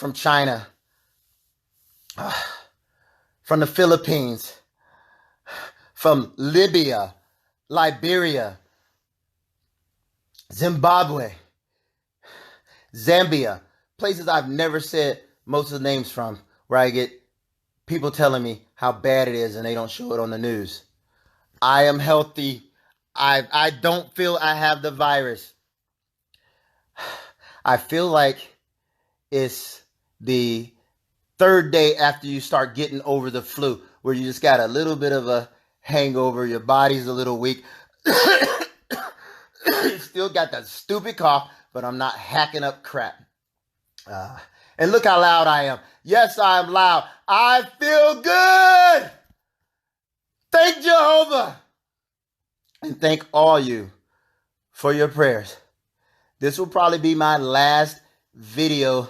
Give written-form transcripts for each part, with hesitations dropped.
from China, from the Philippines, from Libya, Liberia, Zimbabwe, Zambia, places I've never said most of the names from, where I get people telling me how bad it is and they don't show it on the news. I am healthy. I don't feel I have the virus. I feel like it's the third day after you start getting over the flu, where you just got a little bit of a hangover, your body's a little weak. Still got that stupid cough, but I'm not hacking up crap. And look how loud I am. Yes, I'm loud. I feel good. Thank Jehovah. And thank all you for your prayers. This will probably be my last video,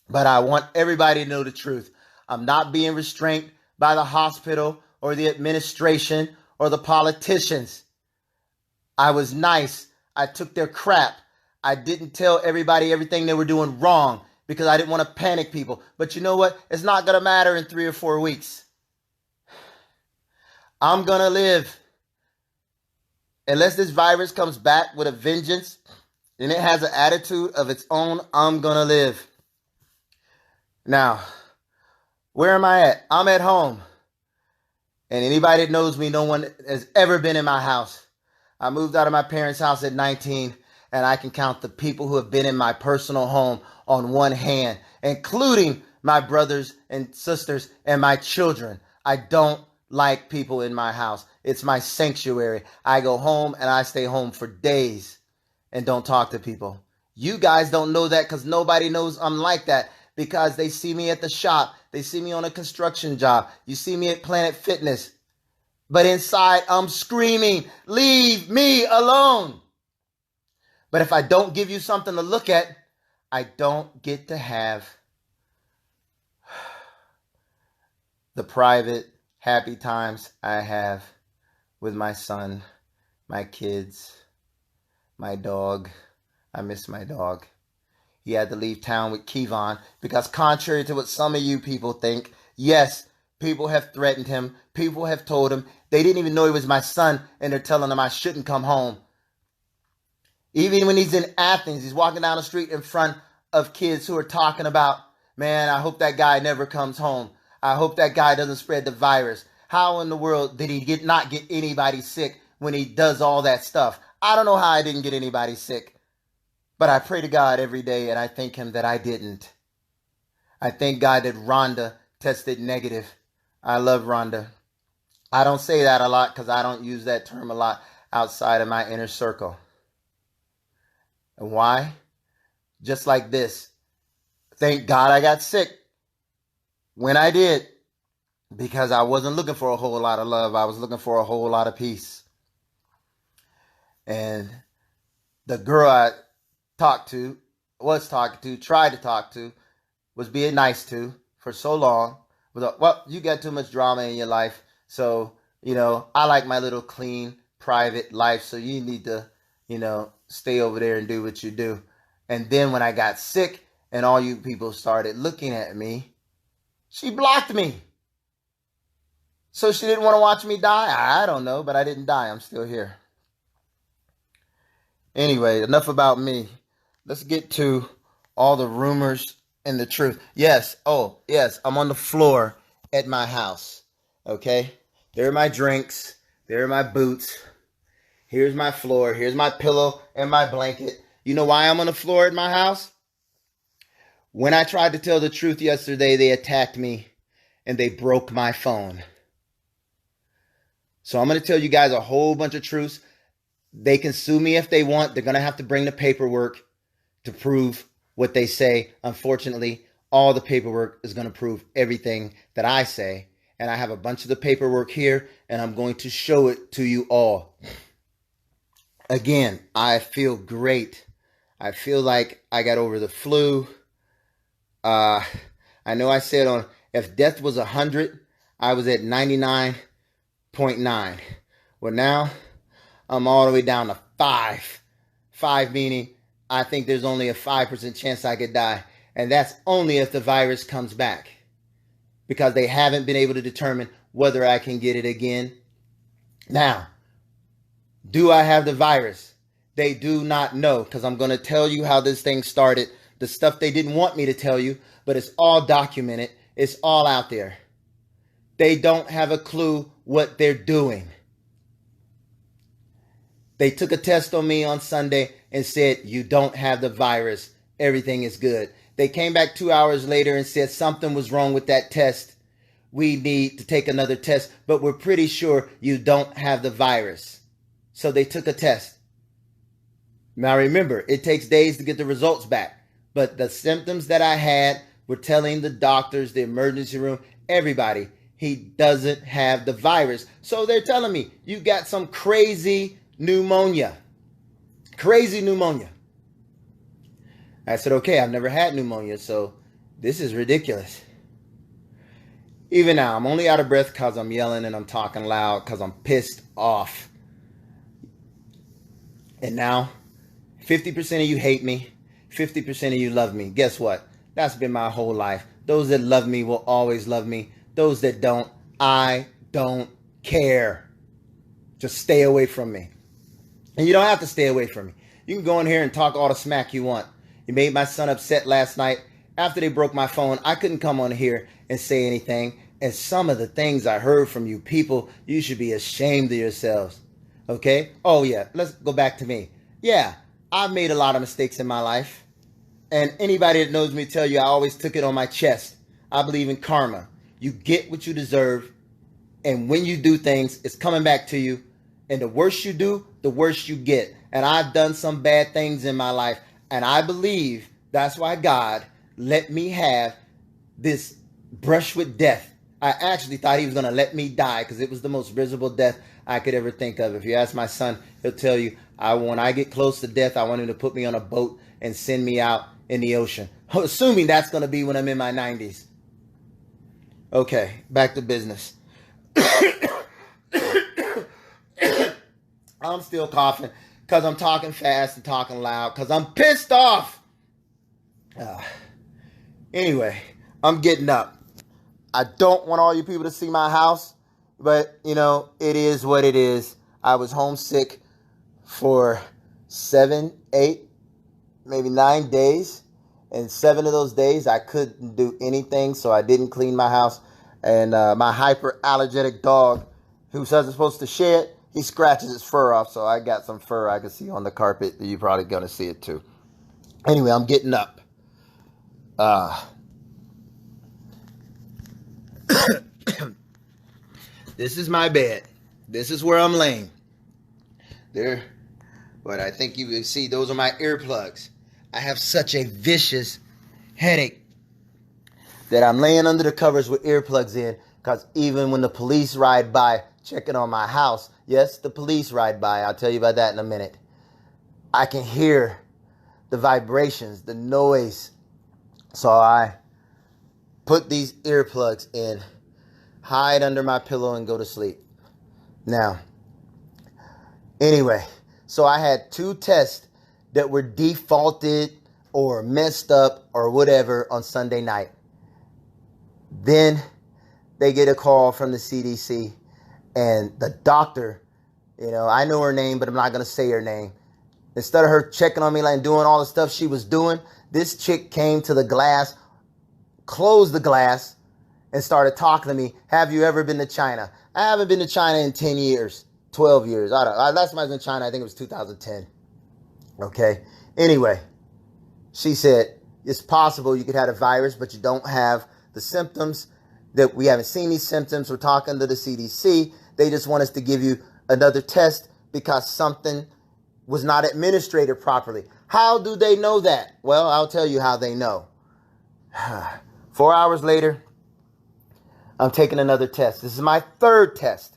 but I want everybody to know the truth. I'm not being restrained by the hospital or the administration or the politicians. I was nice. I took their crap. I didn't tell everybody everything they were doing wrong because I didn't want to panic people. But you know what? It's not going to matter in 3 or 4 weeks. I'm going to live. Unless this virus comes back with a vengeance and it has an attitude of its own, I'm going to live. Now, where am I at? I'm at home. And anybody that knows me, no one has ever been in my house. I moved out of my parents' house at 19, and I can count the people who have been in my personal home on one hand, including my brothers and sisters and my children. I don't like people in my house. It's my sanctuary. I go home and I stay home for days and don't talk to people. You guys don't know that because nobody knows I'm like that, because they see me at the shop. They see me on a construction job. You see me at Planet Fitness. But inside, I'm screaming, leave me alone. But if I don't give you something to look at, I don't get to have the private, happy times I have with my son, my kids, my dog. I miss my dog. He had to leave town with Kevon because, contrary to what some of you people think, yes, people have threatened him. People have told him. They didn't even know he was my son, and they're telling him I shouldn't come home. Even when he's in Athens, he's walking down the street in front of kids who are talking about, man, I hope that guy never comes home. I hope that guy doesn't spread the virus. How in the world did he not get anybody sick when he does all that stuff? I don't know how I didn't get anybody sick. But I pray to God every day, and I thank him that I didn't. I thank God that Rhonda tested negative. I love Rhonda. I don't say that a lot because I don't use that term a lot outside of my inner circle. And why? Just like this. Thank God I got sick when I did, because I wasn't looking for a whole lot of love. I was looking for a whole lot of peace. And the girl I tried to talk to, was being nice to for so long. Well, you got too much drama in your life. So, I like my little clean, private life. So you need to, stay over there and do what you do. And then when I got sick and all you people started looking at me, she blocked me. So she didn't want to watch me die? I don't know, but I didn't die. I'm still here. Anyway, enough about me. Let's get to all the rumors and the truth. Yes. Oh, yes. I'm on the floor at my house. Okay. There are my drinks. There are my boots. Here's my floor. Here's my pillow and my blanket. You know why I'm on the floor at my house? When I tried to tell the truth yesterday, they attacked me and they broke my phone. So I'm going to tell you guys a whole bunch of truths. They can sue me if they want. They're going to have to bring the paperwork to prove what they say. Unfortunately, all the paperwork is going to prove everything that I say. And I have a bunch of the paperwork here, and I'm going to show it to you all. Again, I feel great. I feel like I got over the flu. I know I said if death was 100, I was at 99.9. Well, now I'm all the way down to 5. 5 meaning I think there's only a 5% chance I could die. And that's only if the virus comes back, because they haven't been able to determine whether I can get it again. Now, do I have the virus? They do not know, because I'm going to tell you how this thing started. The stuff they didn't want me to tell you, but it's all documented. It's all out there. They don't have a clue what they're doing. They took a test on me on Sunday and said, you don't have the virus. Everything is good. They came back 2 hours later and said something was wrong with that test. We need to take another test, but we're pretty sure you don't have the virus. So they took a test. Now remember, it takes days to get the results back. But the symptoms that I had were telling the doctors, the emergency room, everybody, he doesn't have the virus. So they're telling me, you got some crazy pneumonia. Crazy pneumonia. I said, okay, I've never had pneumonia, so this is ridiculous. Even now, I'm only out of breath because I'm yelling and I'm talking loud because I'm pissed off. And now, 50% of you hate me. 50% of you love me. Guess what? That's been my whole life. Those that love me will always love me. Those that don't, I don't care. Just stay away from me. And you don't have to stay away from me. You can go in here and talk all the smack you want. You made my son upset last night. After they broke my phone, I couldn't come on here and say anything. And some of the things I heard from you people, you should be ashamed of yourselves. Okay? Oh, yeah. Let's go back to me. Yeah, I've made a lot of mistakes in my life. And anybody that knows me tell you I always took it on my chest. I believe in karma. You get what you deserve. And when you do things, it's coming back to you. And the worse you do, the worse you get. And I've done some bad things in my life. And I believe that's why God let me have this brush with death. I actually thought he was going to let me die because it was the most miserable death I could ever think of. If you ask my son, he'll tell you, when I get close to death, I want him to put me on a boat and send me out in the ocean. Assuming that's going to be when I'm in my 90s. Okay, back to business. I'm still coughing because I'm talking fast and talking loud because I'm pissed off. Anyway, I'm getting up. I don't want all you people to see my house, but, you know, it is what it is. I was homesick for 7, 8, maybe 9 days. And 7 of those days, I couldn't do anything, so I didn't clean my house. And my hyperallergenic dog, who says it's supposed to shed, he scratches his fur off, so I got some fur I can see on the carpet. You're probably going to see it, too. Anyway, I'm getting up. This is my bed. This is where I'm laying. There. But I think you can see those are my earplugs. I have such a vicious headache that I'm laying under the covers with earplugs in, because even when the police ride by checking on my house, yes, the police ride by, I'll tell you about that in a minute, I can hear the vibrations, the noise. So I put these earplugs in, hide under my pillow, and go to sleep. Now, anyway, so I had 2 tests that were defaulted or messed up or whatever on Sunday night. Then they get a call from the CDC, and the doctor, you know, I know her name, but I'm not going to say her name. Instead of her checking on me and doing all the stuff she was doing, this chick came to the glass, closed the glass, and started talking to me. Have you ever been to China? I haven't been to China in 10 years, 12 years. Last time I was in China, I think it was 2010. Okay. Anyway, she said, it's possible you could have a virus, but you don't have the symptoms. That we haven't seen these symptoms. We're talking to the CDC. They just want us to give you another test because something was not administered properly. How do they know that? Well, I'll tell you how they know. 4 hours later, I'm taking another test. This is my 3rd test.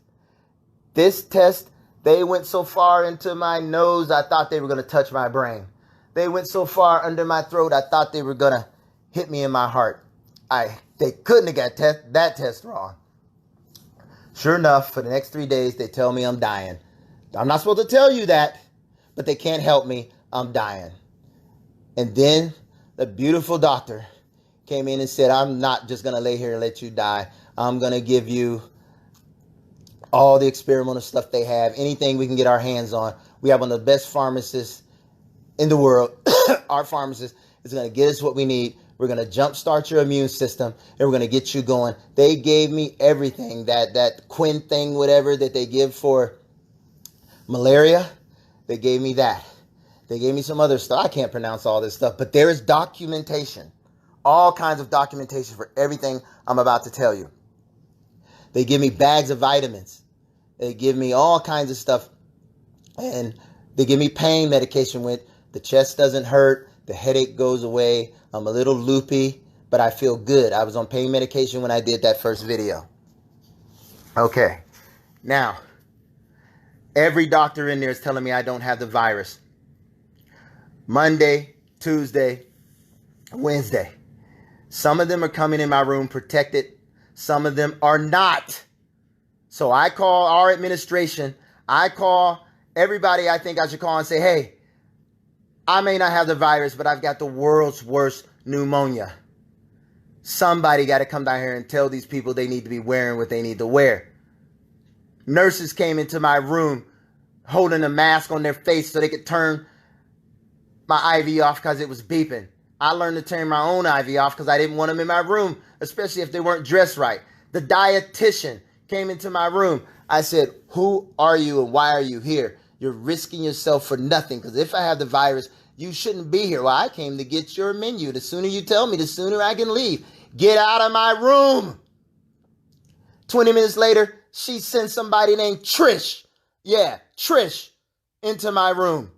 This test, they went so far into my nose, I thought they were going to touch my brain. They went so far under my throat, I thought they were going to hit me in my heart. They couldn't have got that test wrong. Sure enough, for the next 3 days, they tell me I'm dying. I'm not supposed to tell you that, but they can't help me. I'm dying. And then The beautiful doctor came in and said, I'm not just going to lay here and let you die. I'm going to give you all the experimental stuff they have, anything we can get our hands on. We have one of the best pharmacists in the world. Our pharmacist is going to get us what we need. We're going to jumpstart your immune system, and we're going to get you going. They gave me everything, that Quinn thing, whatever, that they give for malaria. They gave me that. They gave me some other stuff. I can't pronounce all this stuff, but there is documentation, all kinds of documentation for everything I'm about to tell you. They give me bags of vitamins. They give me all kinds of stuff, and they give me pain medication when the chest doesn't hurt, the headache goes away, I'm a little loopy, but I feel good. I was on pain medication when I did that first video. Okay, now, every doctor in there is telling me I don't have the virus. Monday, Tuesday, Wednesday. Some of them are coming in my room protected. Some of them are not. So I call our administration. I call everybody I think I should call and say, hey, I may not have the virus, but I've got the world's worst pneumonia. Somebody got to come down here and tell these people they need to be wearing what they need to wear. Nurses came into my room holding a mask on their face so they could turn my IV off because it was beeping. I learned to turn my own IV off because I didn't want them in my room, especially if they weren't dressed right. The dietitian came into my room. I said, who are you and why are you here? You're risking yourself for nothing, because if I have the virus, you shouldn't be here. Well, I came to get your menu. The sooner you tell me, the sooner I can leave. Get out of my room. 20 minutes later, she sent somebody named Trish. Yeah, Trish into my room.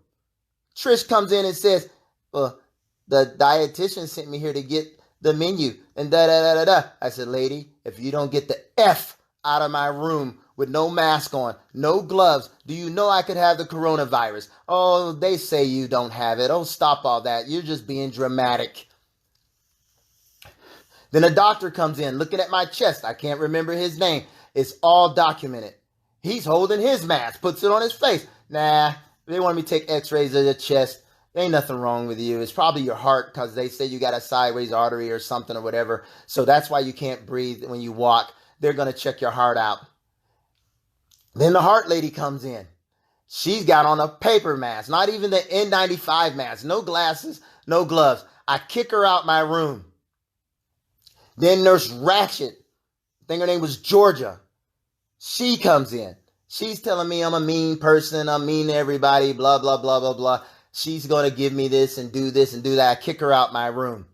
Trish comes in and says, well, the dietitian sent me here to get the menu and da-da-da-da-da. I said, lady, if you don't get the F out of my room with no mask on, no gloves, do you know I could have the coronavirus? Oh, they say you don't have it. Oh, stop all that. You're just being dramatic. Then a doctor comes in looking at my chest. I can't remember his name. It's all documented. He's holding his mask, puts it on his face. Nah, they want me to take x-rays of the chest. There ain't nothing wrong with you. It's probably your heart because they say you got a sideways artery or something or whatever. So that's why you can't breathe when you walk. They're going to check your heart out. Then the heart lady comes in. She's got on a paper mask, not even the N95 mask. No glasses, no gloves. I kick her out my room. Then Nurse Ratchet, I think her name was Georgia. She comes in. She's telling me I'm a mean person. I'm mean to everybody, blah, blah, blah, blah, blah. She's going to give me this and do that. I kick her out my room.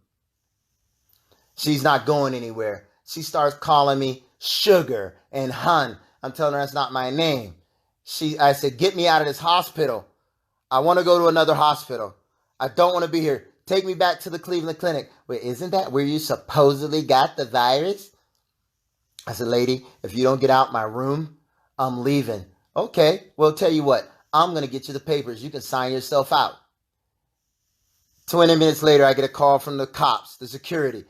She's not going anywhere. She starts calling me Sugar and Hun. I'm telling her that's not my name. I said, get me out of this hospital. I want to go to another hospital. I don't want to be here. Take me back to the Cleveland Clinic. Wait, isn't that where you supposedly got the virus? I said, lady, if you don't get out my room, I'm leaving. Okay, well, tell you what. I'm going to get you the papers. You can sign yourself out. 20 minutes later, I get a call from the cops, the security.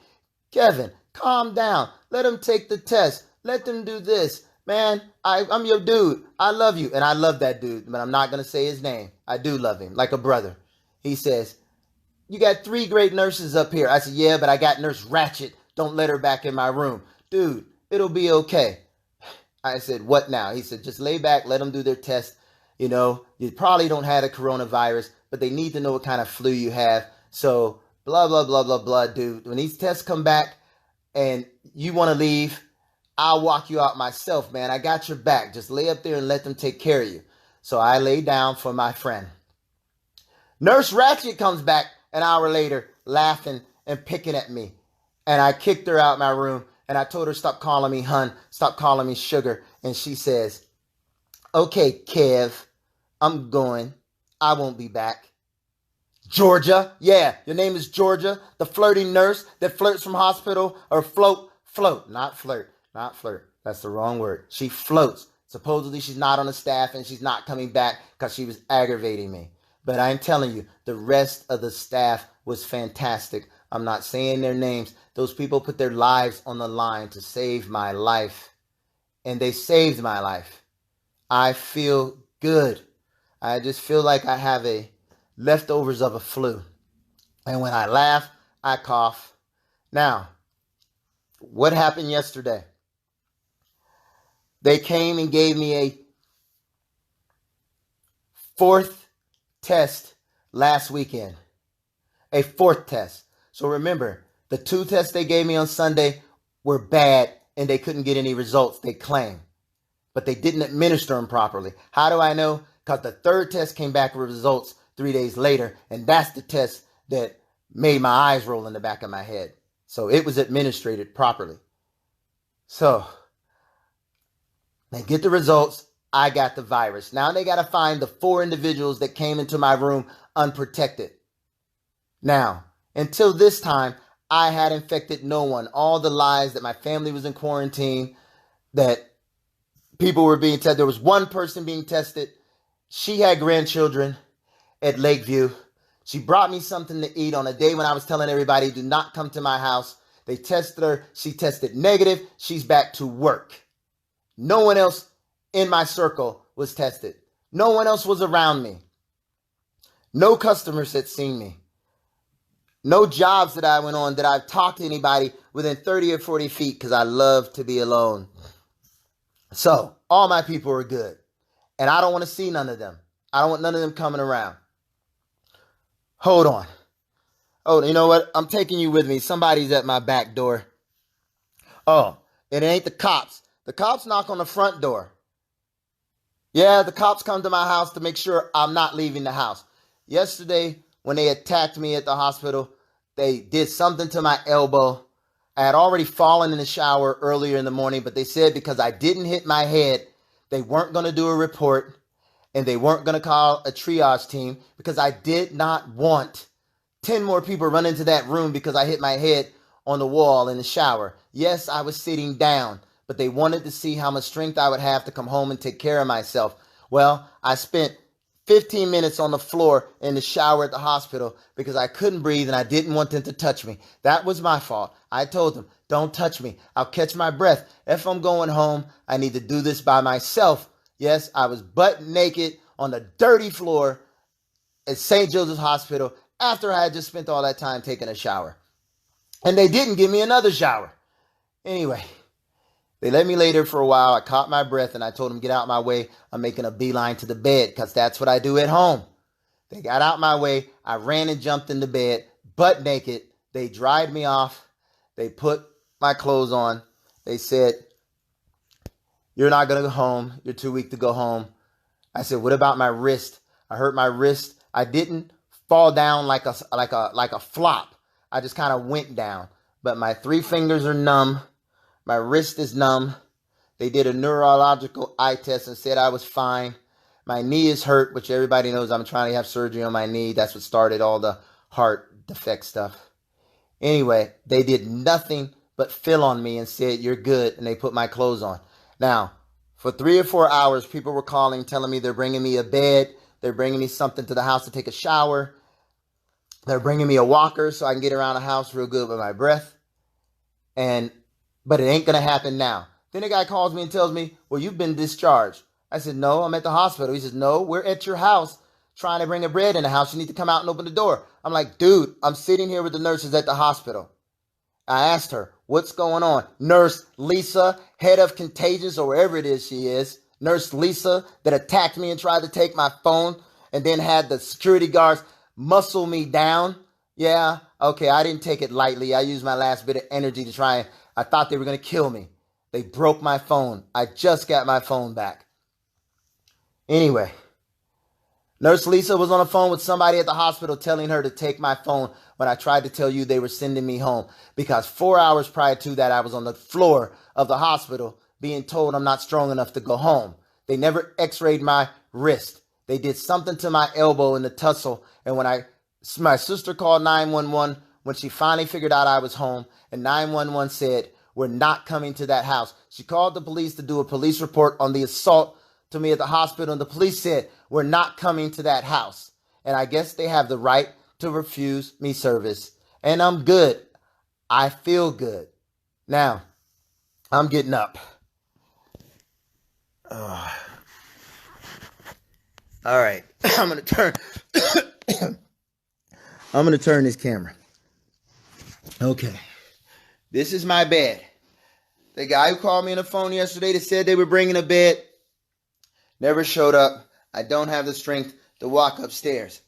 Kevin, calm down. Let them take the test. Let them do this. Man, I'm your dude. I love you. And I love that dude, but I'm not going to say his name. I do love him, like a brother. He says, you got 3 great nurses up here. I said, yeah, but I got Nurse Ratchet. Don't let her back in my room. Dude, it'll be okay. I said, what now? He said, just lay back. Let them do their test. You know, you probably don't have the coronavirus, but they need to know what kind of flu you have. So blah, blah, blah, blah, blah, dude. When these tests come back and you want to leave, I'll walk you out myself, man. I got your back. Just lay up there and let them take care of you. So I lay down for my friend. Nurse Ratchet comes back an hour later laughing and picking at me. And I kicked her out my room and I told her, stop calling me Hun. Stop calling me Sugar. And she says, okay, Kev, I'm going. I won't be back. Georgia. Yeah, your name is Georgia. The flirting nurse that flirts from hospital or float, not flirt. Not flirt. That's the wrong word. She floats. Supposedly she's not on the staff and she's not coming back because she was aggravating me. But I'm telling you, the rest of the staff was fantastic. I'm not saying their names. Those people put their lives on the line to save my life. And they saved my life. I feel good. I just feel like I have leftovers of a flu. And when I laugh, I cough. Now, what happened yesterday? They came and gave me a fourth test last weekend. A fourth test. So remember, the 2 tests they gave me on Sunday were bad and they couldn't get any results, they claim. But they didn't administer them properly. How do I know? Because the 3rd test came back with results 3 days later, and that's the test that made my eyes roll in the back of my head. So it was administered properly. So they get the results. I got the virus. Now they got to find the 4 individuals that came into my room unprotected. Now, until this time, I had infected no one. All the lies that my family was in quarantine, that people were being tested. There was one person being tested. She had grandchildren at Lakeview. She brought me something to eat on a day when I was telling everybody, do not come to my house. They tested her. She tested negative. She's back to work. No one else in my circle was tested. No one else was around me. No customers had seen me. No jobs that I went on that I've talked to anybody within 30 or 40 feet because I love to be alone. So all my people are good. And I don't want to see none of them. I don't want none of them coming around. Hold on. Oh, you know what? I'm taking you with me. Somebody's at my back door. Oh, it ain't the cops. The cops knock on the front door. Yeah, the cops come to my house to make sure I'm not leaving the house. Yesterday, when they attacked me at the hospital, they did something to my elbow. I had already fallen in the shower earlier in the morning, but they said because I didn't hit my head, they weren't going to do a report and they weren't going to call a triage team because I did not want 10 more people run into that room because I hit my head on the wall in the shower. Yes, I was sitting down, but they wanted to see how much strength I would have to come home and take care of myself. Well, I spent 15 minutes on the floor in the shower at the hospital because I couldn't breathe and I didn't want them to touch me. That was my fault. I told them, don't touch me. I'll catch my breath. If I'm going home, I need to do this by myself. Yes, I was butt naked on the dirty floor at St. Joseph's Hospital after I had just spent all that time taking a shower. And they didn't give me another shower. Anyway, they let me lay there for a while. I caught my breath and I told them, get out my way. I'm making a beeline to the bed because that's what I do at home. They got out my way. I ran and jumped in the bed, butt naked. They dried me off. They put my clothes on. They said, you're not going to go home. You're too weak to go home. I said, what about my wrist? I hurt my wrist. I didn't fall down like a flop. I just kind of went down. But my 3 fingers are numb. My wrist is numb. They did a neurological eye test and said I was fine. My knee is hurt, which everybody knows I'm trying to have surgery on my knee. That's what started all the heart defect stuff. Anyway, they did nothing but fill on me and said, you're good. And they put my clothes on. Now, for 3 or 4 hours, people were calling, telling me they're bringing me a bed. They're bringing me something to the house to take a shower. They're bringing me a walker so I can get around the house real good with my breath. But it ain't going to happen now. Then the guy calls me and tells me, well, you've been discharged. I said, no, I'm at the hospital. He says, no, we're at your house trying to bring a bread in the house. You need to come out and open the door. I'm like, dude, I'm sitting here with the nurses at the hospital. I asked her, what's going on? Nurse Lisa, head of contagions or wherever it is she is. Nurse Lisa that attacked me and tried to take my phone and then had the security guards muscle me down. Yeah, okay, I didn't take it lightly. I used my last bit of energy to try and I thought they were going to kill me. They broke my phone. I just got my phone back. Anyway, Nurse Lisa was on the phone with somebody at the hospital telling her to take my phone when I tried to tell you they were sending me home. Because 4 hours prior to that, I was on the floor of the hospital being told I'm not strong enough to go home. They never x-rayed my wrist. They did something to my elbow in the tussle. And when my sister called 911 when she finally figured out I was home, and 911 said, we're not coming to that house. She called the police to do a police report on the assault to me at the hospital, and the police said, we're not coming to that house. And I guess they have the right to refuse me service. And I'm good. I feel good. Now, I'm getting up. All right. I'm going to turn this camera. Okay. This is my bed. The guy who called me on the phone yesterday that said they were bringing a bed never showed up. I don't have the strength to walk upstairs.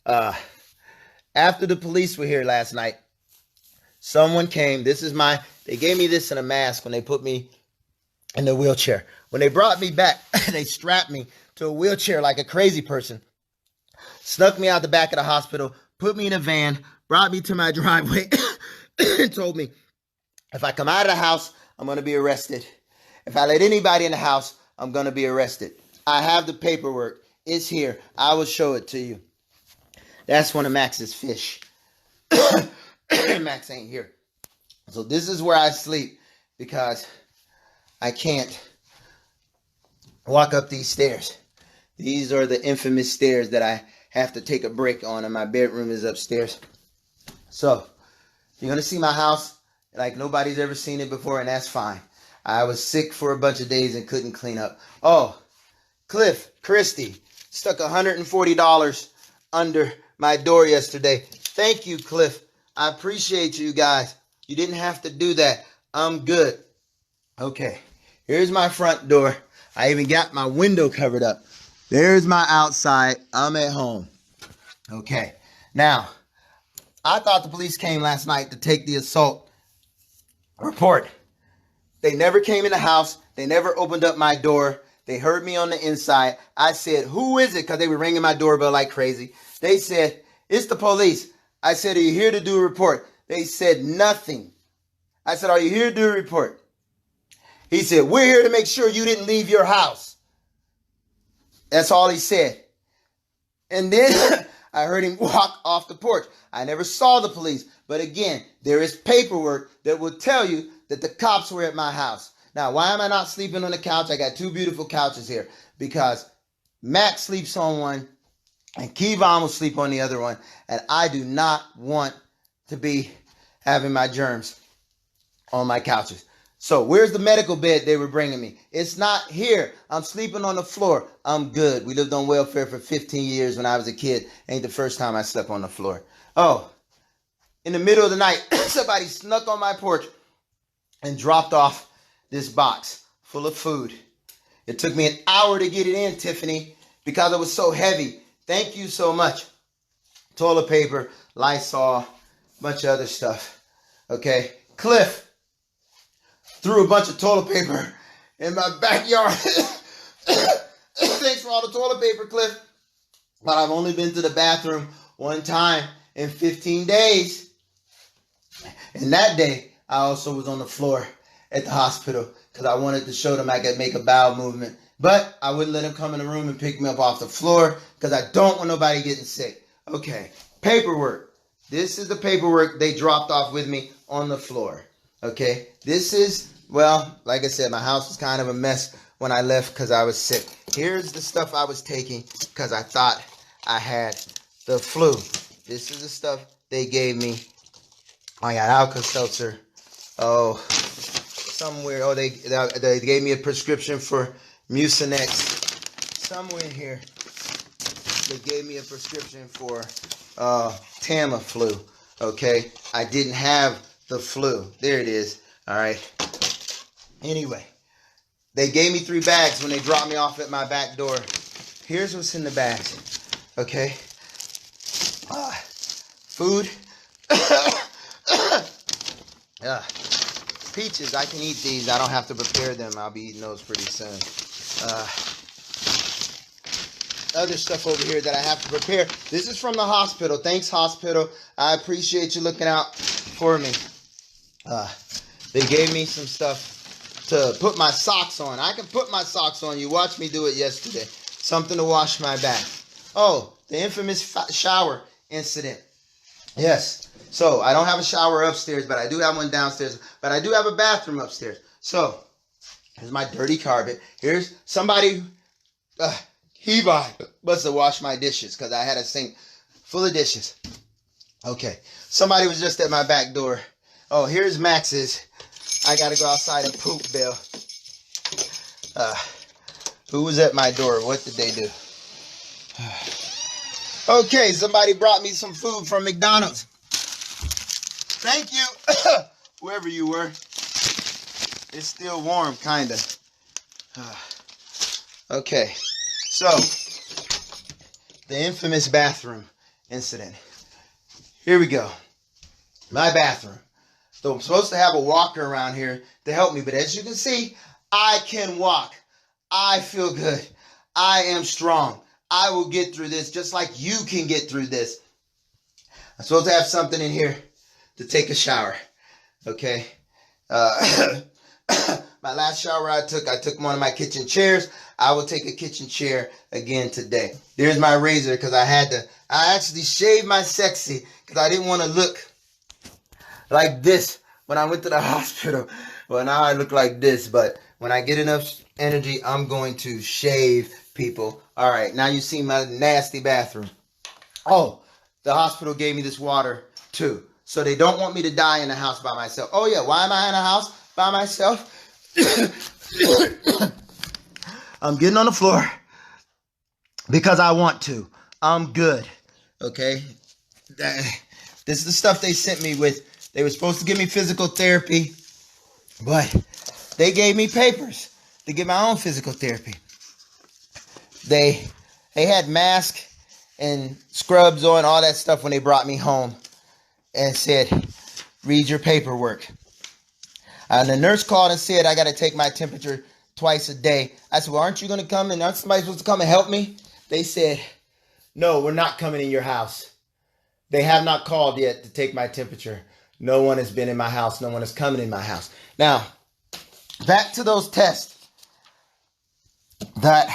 After the police were here last night, someone came. They gave me this in a mask when they put me in the wheelchair. When they brought me back, they strapped me to a wheelchair like a crazy person, snuck me out the back of the hospital, put me in a van, brought me to my driveway, and told me, if I come out of the house, I'm going to be arrested. If I let anybody in the house, I'm going to be arrested. I have the paperwork. It's here. I will show it to you. That's one of Max's fish. Max ain't here. So this is where I sleep because I can't walk up these stairs. These are the infamous stairs that I have to take a break on, and my bedroom is upstairs. So you're going to see my house like nobody's ever seen it before, and that's fine. I was sick for a bunch of days and couldn't clean up. Oh, Christy stuck $140 under my door yesterday. Thank you, Cliff. I appreciate you guys. You didn't have to do that. I'm good. Okay, here's my front door. I even got my window covered up. There's my outside. I'm at home. Okay, now, I thought the police came last night to take the assault report. They never came in the house. They never opened up my door. They heard me on the inside. I said, who is it? Because they were ringing my doorbell like crazy. They said, it's the police. I said, are you here to do a report? They said nothing. I said, are you here to do a report? He said, we're here to make sure you didn't leave your house. That's all he said. And then I heard him walk off the porch. I never saw the police. But again, there is paperwork that will tell you that the cops were at my house. Now, why am I not sleeping on the couch? I got two beautiful couches here because Max sleeps on one and Kevon will sleep on the other one. And I do not want to be having my germs on my couches. So where's the medical bed they were bringing me? It's not here. I'm sleeping on the floor. I'm good. We lived on welfare for 15 years when I was a kid. Ain't the first time I slept on the floor. Oh, in the middle of the night, somebody snuck on my porch and dropped off this box full of food. It took me an hour to get it in, Tiffany, because it was so heavy. Thank you so much. Toilet paper, Lysol, bunch of other stuff. Okay. Cliff threw a bunch of toilet paper in my backyard. Thanks for all the toilet paper, Cliff. But I've only been to the bathroom one time in 15 days. And that day, I also was on the floor at the hospital because I wanted to show them I could make a bowel movement. But I wouldn't let them come in the room and pick me up off the floor because I don't want nobody getting sick. Okay, paperwork. This is the paperwork they dropped off with me on the floor. Okay, this is, well, like I said, my house was kind of a mess when I left because I was sick. Here's the stuff I was taking because I thought I had the flu. This is the stuff they gave me. I got Alka-Seltzer. Oh, somewhere. Oh, they gave me a prescription for Mucinex. Somewhere here, they gave me a prescription for Tamiflu. Okay, I didn't have the flu. There it is. All right. Anyway, they gave me 3 bags when they dropped me off at my back door. Here's what's in the bags. Okay. Food. Peaches. I can eat these. I don't have to prepare them. I'll be eating those pretty soon. Other stuff over here that I have to prepare. This is from the hospital. Thanks, hospital. I appreciate you looking out for me. They gave me some stuff to put my socks on. I can put my socks on. You watched me do it yesterday. Something to wash my back. Oh, the infamous shower incident. Yes. So I don't have a shower upstairs, but I do have one downstairs. But I do have a bathroom upstairs. So here's my dirty carpet. Here's somebody. He must have washed my dishes because I had a sink full of dishes. Okay. Somebody was just at my back door. Oh, here's Max's. I got to go outside and poop bill. Who was at my door? What did they do? Okay, somebody brought me some food from McDonald's. Thank you, whoever you were. It's still warm, kinda. Okay, so the infamous bathroom incident. Here we go. My bathroom. So I'm supposed to have a walker around here to help me, but as you can see, I can walk. I feel good. I am strong. I will get through this just like you can get through this. I'm supposed to have something in here to take a shower. Okay. My last shower I took one of my kitchen chairs. I will take a kitchen chair again today. There's my razor because I actually shaved my sexy because I didn't want to look like this when I went to the hospital. Well, now I look like this, but when I get enough energy, I'm going to shave, people. All right, now you see my nasty bathroom. Oh, the hospital gave me this water too. So they don't want me to die in the house by myself. Oh yeah, why am I in a house by myself? I'm getting on the floor because I want to. I'm good. Okay? This is the stuff they sent me with. They were supposed to give me physical therapy, but they gave me papers to get my own physical therapy. They had masks and scrubs on, all that stuff when they brought me home and said, read your paperwork. And the nurse called and said, I got to take my temperature twice a day. I said, well, aren't you going to come and aren't somebody supposed to come and help me? They said, no, we're not coming in your house. They have not called yet to take my temperature. No one has been in my house. No one is coming in my house. Now, back to those tests. That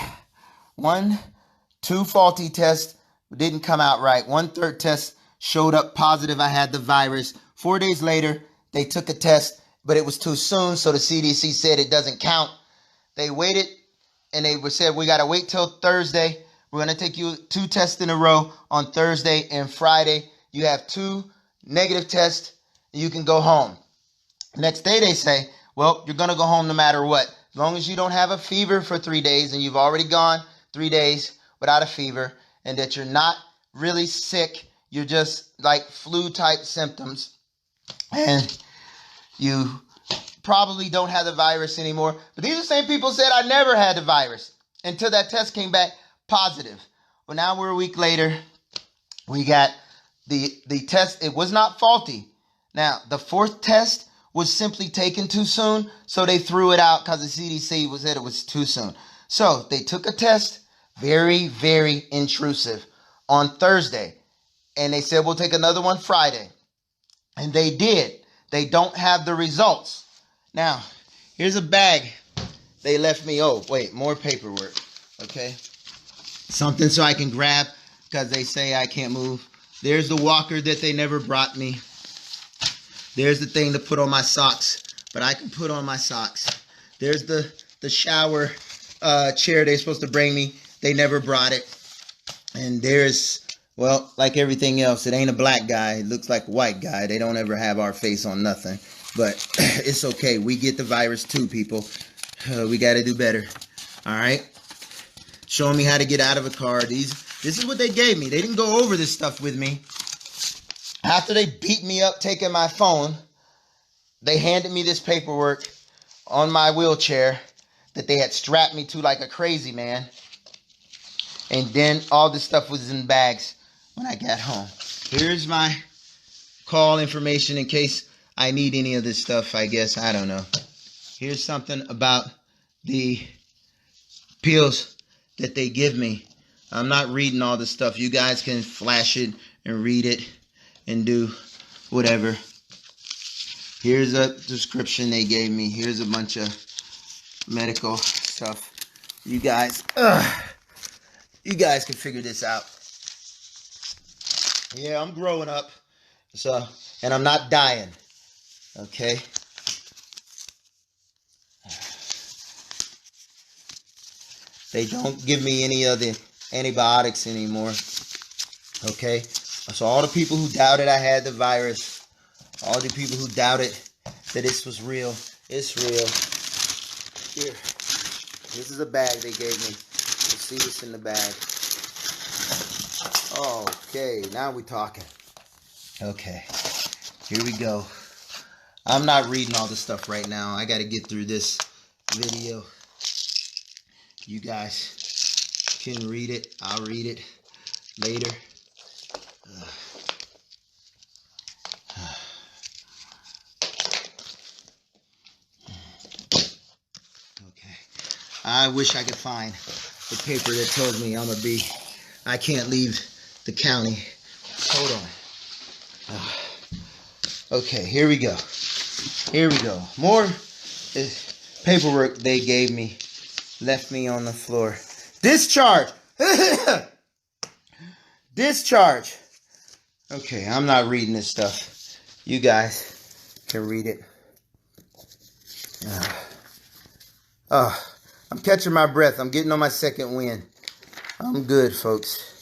2 faulty tests didn't come out right. 1/3 test showed up positive. I had the virus. 4 days later, they took a test, but it was too soon. So the CDC said it doesn't count. They waited and they said, we got to wait till Thursday. We're going to take you 2 tests in a row on Thursday and Friday. You have 2 negative tests. You can go home. Next day, they say, well, you're going to go home no matter what. As long as you don't have a fever for 3 days and you've already gone 3 days without a fever and that you're not really sick. You're just like flu type symptoms and you probably don't have the virus anymore. But these are the same people said I never had the virus until that test came back positive. Well, now we're a week later. We got the test. It was not faulty. Now, the 4th test was simply taken too soon, so they threw it out because the CDC said it was too soon. So they took a test, very, very intrusive, on Thursday. And they said, we'll take another one Friday. And they did. They don't have the results. Now, here's a bag they left me. Oh, wait, more paperwork. Okay. Something so I can grab because they say I can't move. There's the walker that they never brought me. There's the thing to put on my socks, but I can put on my socks. There's the shower chair they're supposed to bring me. They never brought it. And there's, well, like everything else, it ain't a black guy. It looks like a white guy. They don't ever have our face on nothing. But it's okay. We get the virus too, people. We got to do better. All right? Showing me how to get out of a car. This is what they gave me. They didn't go over this stuff with me. After they beat me up taking my phone, they handed me this paperwork on my wheelchair that they had strapped me to like a crazy man. And then all this stuff was in bags when I got home. Here's my call information in case I need any of this stuff, I guess. I don't know. Here's something about the pills that they give me. I'm not reading all this stuff. You guys can flash it and read it and do whatever. Here's a description they gave me. Here's a bunch of medical stuff. You guys can figure this out. Yeah, I'm growing up. And I'm not dying. Okay? They don't give me any of the antibiotics anymore. Okay? So all the people who doubted I had the virus, all the people who doubted that this was real, it's real. Here. This is a bag they gave me. You'll see what's in the bag. Okay, now we're talking. Okay. Here we go. I'm not reading all this stuff right now. I got to get through this video. You guys can read it. I'll read it later. Okay. I wish I could find the paper that tells me I can't leave the county. Hold on. Okay, here we go. Here we go. More paperwork they gave me. Left me on the floor. Discharge. Discharge. Okay, I'm not reading this stuff. You guys can read it. I'm catching my breath. I'm getting on my second wind. I'm good, folks.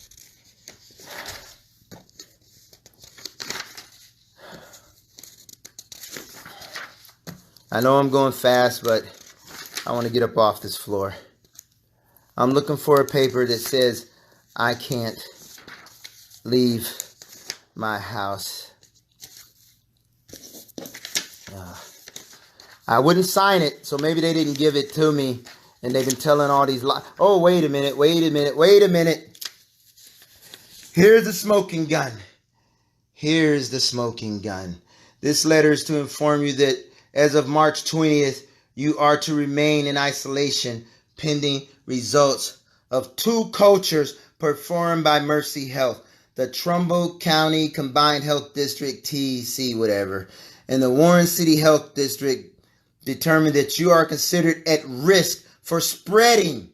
I know I'm going fast, but I want to get up off this floor. I'm looking for a paper that says I can't leave my house. I wouldn't sign it, so maybe they didn't give it to me, and they've been telling all these lies. Oh, wait a minute, wait a minute, wait a minute. Here's the smoking gun. Here's the smoking gun. This letter is to inform you that as of March 20th, you are to remain in isolation pending results of 2 cultures performed by Mercy Health, the Trumbull County Combined Health District, TC, whatever, and the Warren City Health District determined that you are considered at risk for spreading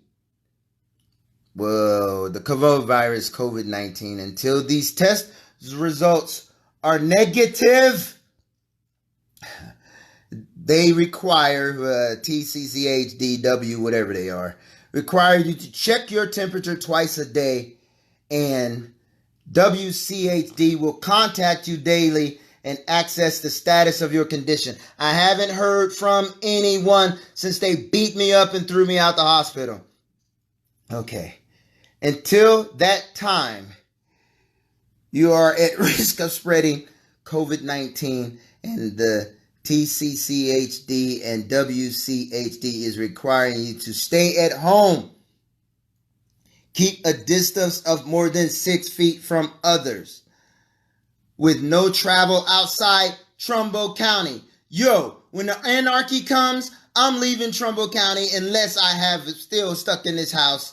the coronavirus, COVID-19, until these test results are negative. They require TCCHDW, whatever they are, require you to check your temperature twice a day, and WCHD will contact you daily and access the status of your condition. I haven't heard from anyone since they beat me up and threw me out the hospital. Okay. Until that time, you are at risk of spreading COVID-19, and the TCCHD and WCHD is requiring you to stay at home. Keep a distance of more than 6 feet from others, with no travel outside Trumbull County. Yo, when the anarchy comes, I'm leaving Trumbull County unless I have still stuck in this house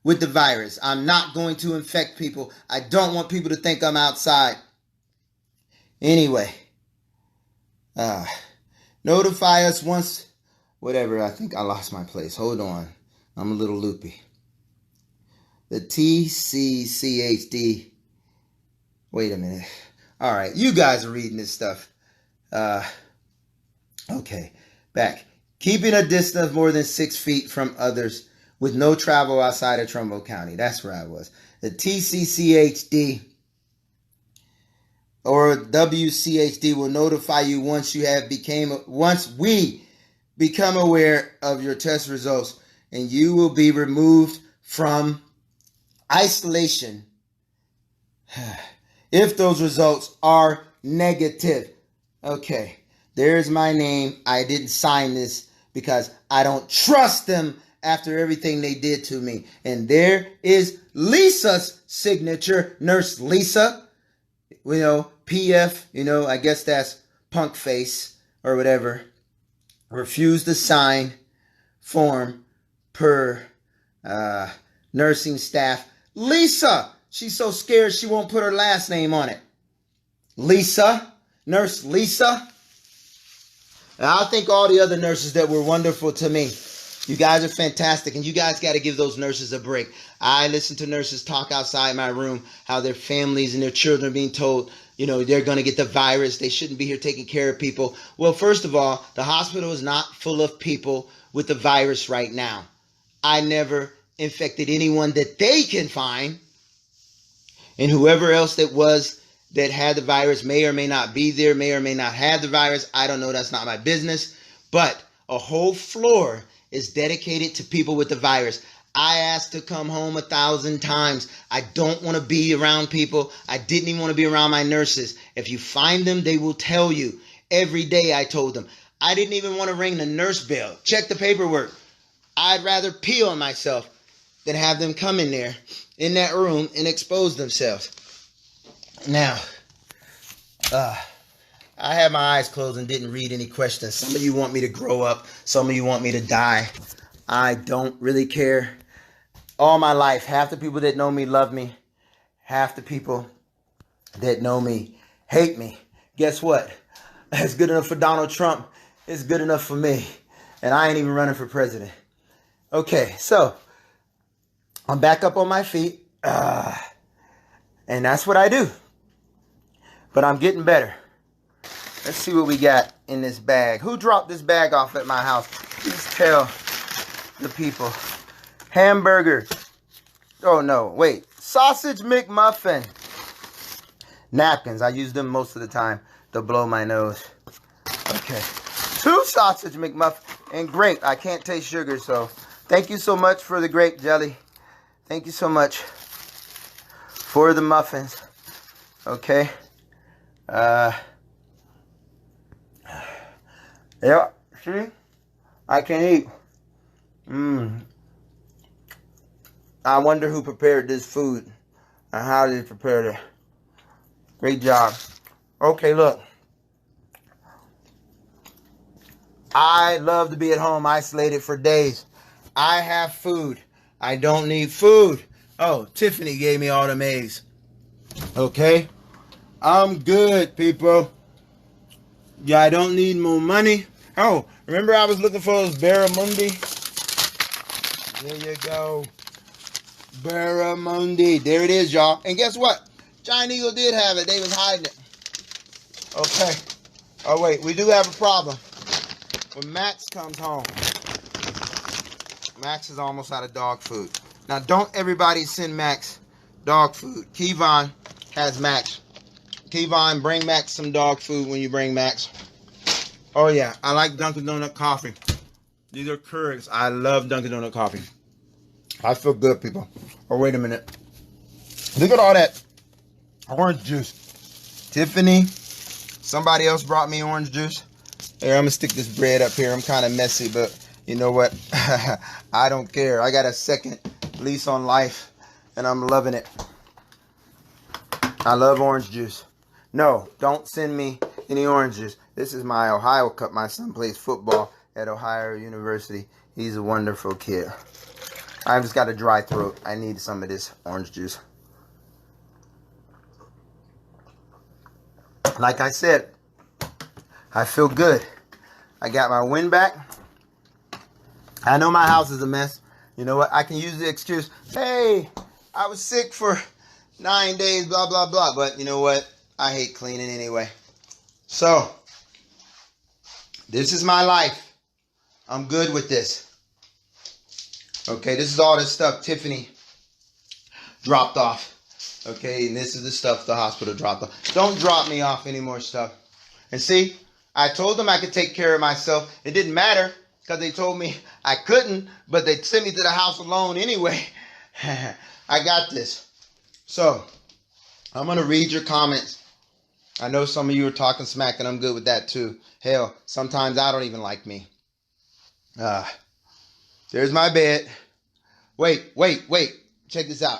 with the virus. I'm not going to infect people. I don't want people to think I'm outside. Anyway, notify us once, whatever. I think I lost my place. Hold on. I'm a little loopy. The TCCHD. Wait a minute. All right. You guys are reading this stuff. Okay. Back. Keeping a distance of more than 6 feet from others with no travel outside of Trumbull County. That's where I was. The TCCHD or WCHD will notify you once we become aware of your test results, and you will be removed from isolation if those results are negative. Okay, there's my name. I didn't sign this because I don't trust them after everything they did to me. And there is Lisa's signature, Nurse Lisa. PF, I guess that's punk face or whatever. Refused to sign form per nursing staff. Lisa! She's so scared she won't put her last name on it. Lisa. Nurse Lisa. And I thank all the other nurses that were wonderful to me. You guys are fantastic, and you guys got to give those nurses a break. I listen to nurses talk outside my room, how their families and their children are being told, they're going to get the virus. They shouldn't be here taking care of people. Well, first of all, the hospital is not full of people with the virus right now. I never infected anyone that they can find. And whoever else that had the virus may or may not be there, may or may not have the virus. I don't know. That's not my business. But a whole floor is dedicated to people with the virus. I asked to come home 1,000 times. I don't want to be around people. I didn't even want to be around my nurses. If you find them, they will tell you. Every day I told them. I didn't even want to ring the nurse bell. Check the paperwork. I'd rather pee on myself than have them come in there, in that room, and expose themselves. Now, I had my eyes closed and didn't read any questions. Some of you want me to grow up. Some of you want me to die. I don't really care. All my life, half the people that know me love me. Half the people that know me hate me. Guess what? It's good enough for Donald Trump. It's good enough for me. And I ain't even running for president. Okay, so I'm back up on my feet. And that's what I do. But I'm getting better. Let's see what we got in this bag. Who dropped this bag off at my house? Please tell the people. Hamburger. Oh, no. Wait. Sausage McMuffin. Napkins. I use them most of the time to blow my nose. Okay. 2 sausage McMuffin and grape. I can't taste sugar, so thank you so much for the grape jelly. Thank you so much for the muffins. Okay. Yeah, see? I can eat. I wonder who prepared this food and how they prepared it. Great job. Okay, look. I love to be at home isolated for days. I have food. I don't need food. Oh, Tiffany gave me all them eggs. Okay? I'm good, people. Yeah, I don't need more money. Oh, remember I was looking for those barramundi? There you go. Barramundi. There it is, y'all. And guess what? Giant Eagle did have it. They was hiding it. Okay. Oh, wait. We do have a problem. When Max comes home. Max is almost out of dog food. Now, don't everybody send Max dog food. Kevon has Max. Kevon, bring Max some dog food when you bring Max. Oh, yeah. I like Dunkin' Donut coffee. These are Keurigs. I love Dunkin' Donut coffee. I feel good, people. Oh, wait a minute. Look at all that orange juice. Tiffany, somebody else brought me orange juice. Here, I'm going to stick this bread up here. I'm kind of messy, but you know what? I don't care. I got a second lease on life, and I'm loving it. I love orange juice. No, don't send me any oranges. This is my Ohio cup. My son plays football at Ohio University. He's a wonderful kid. I've just got a dry throat. I need some of this orange juice. Like I said, I feel good. I got my wind back. I know my house is a mess. You know what? I can use the excuse, hey, I was sick for 9 days, blah, blah, blah. But you know what? I hate cleaning anyway. So, this is my life. I'm good with this. Okay, this is all this stuff Tiffany dropped off. Okay, and this is the stuff the hospital dropped off. Don't drop me off any more stuff. And see, I told them I could take care of myself. It didn't matter because they told me I couldn't, but they sent me to the house alone anyway. I got this. So, I'm going to read your comments. I know some of you are talking smack, and I'm good with that too. Hell, sometimes I don't even like me. There's my bed. Wait. Check this out.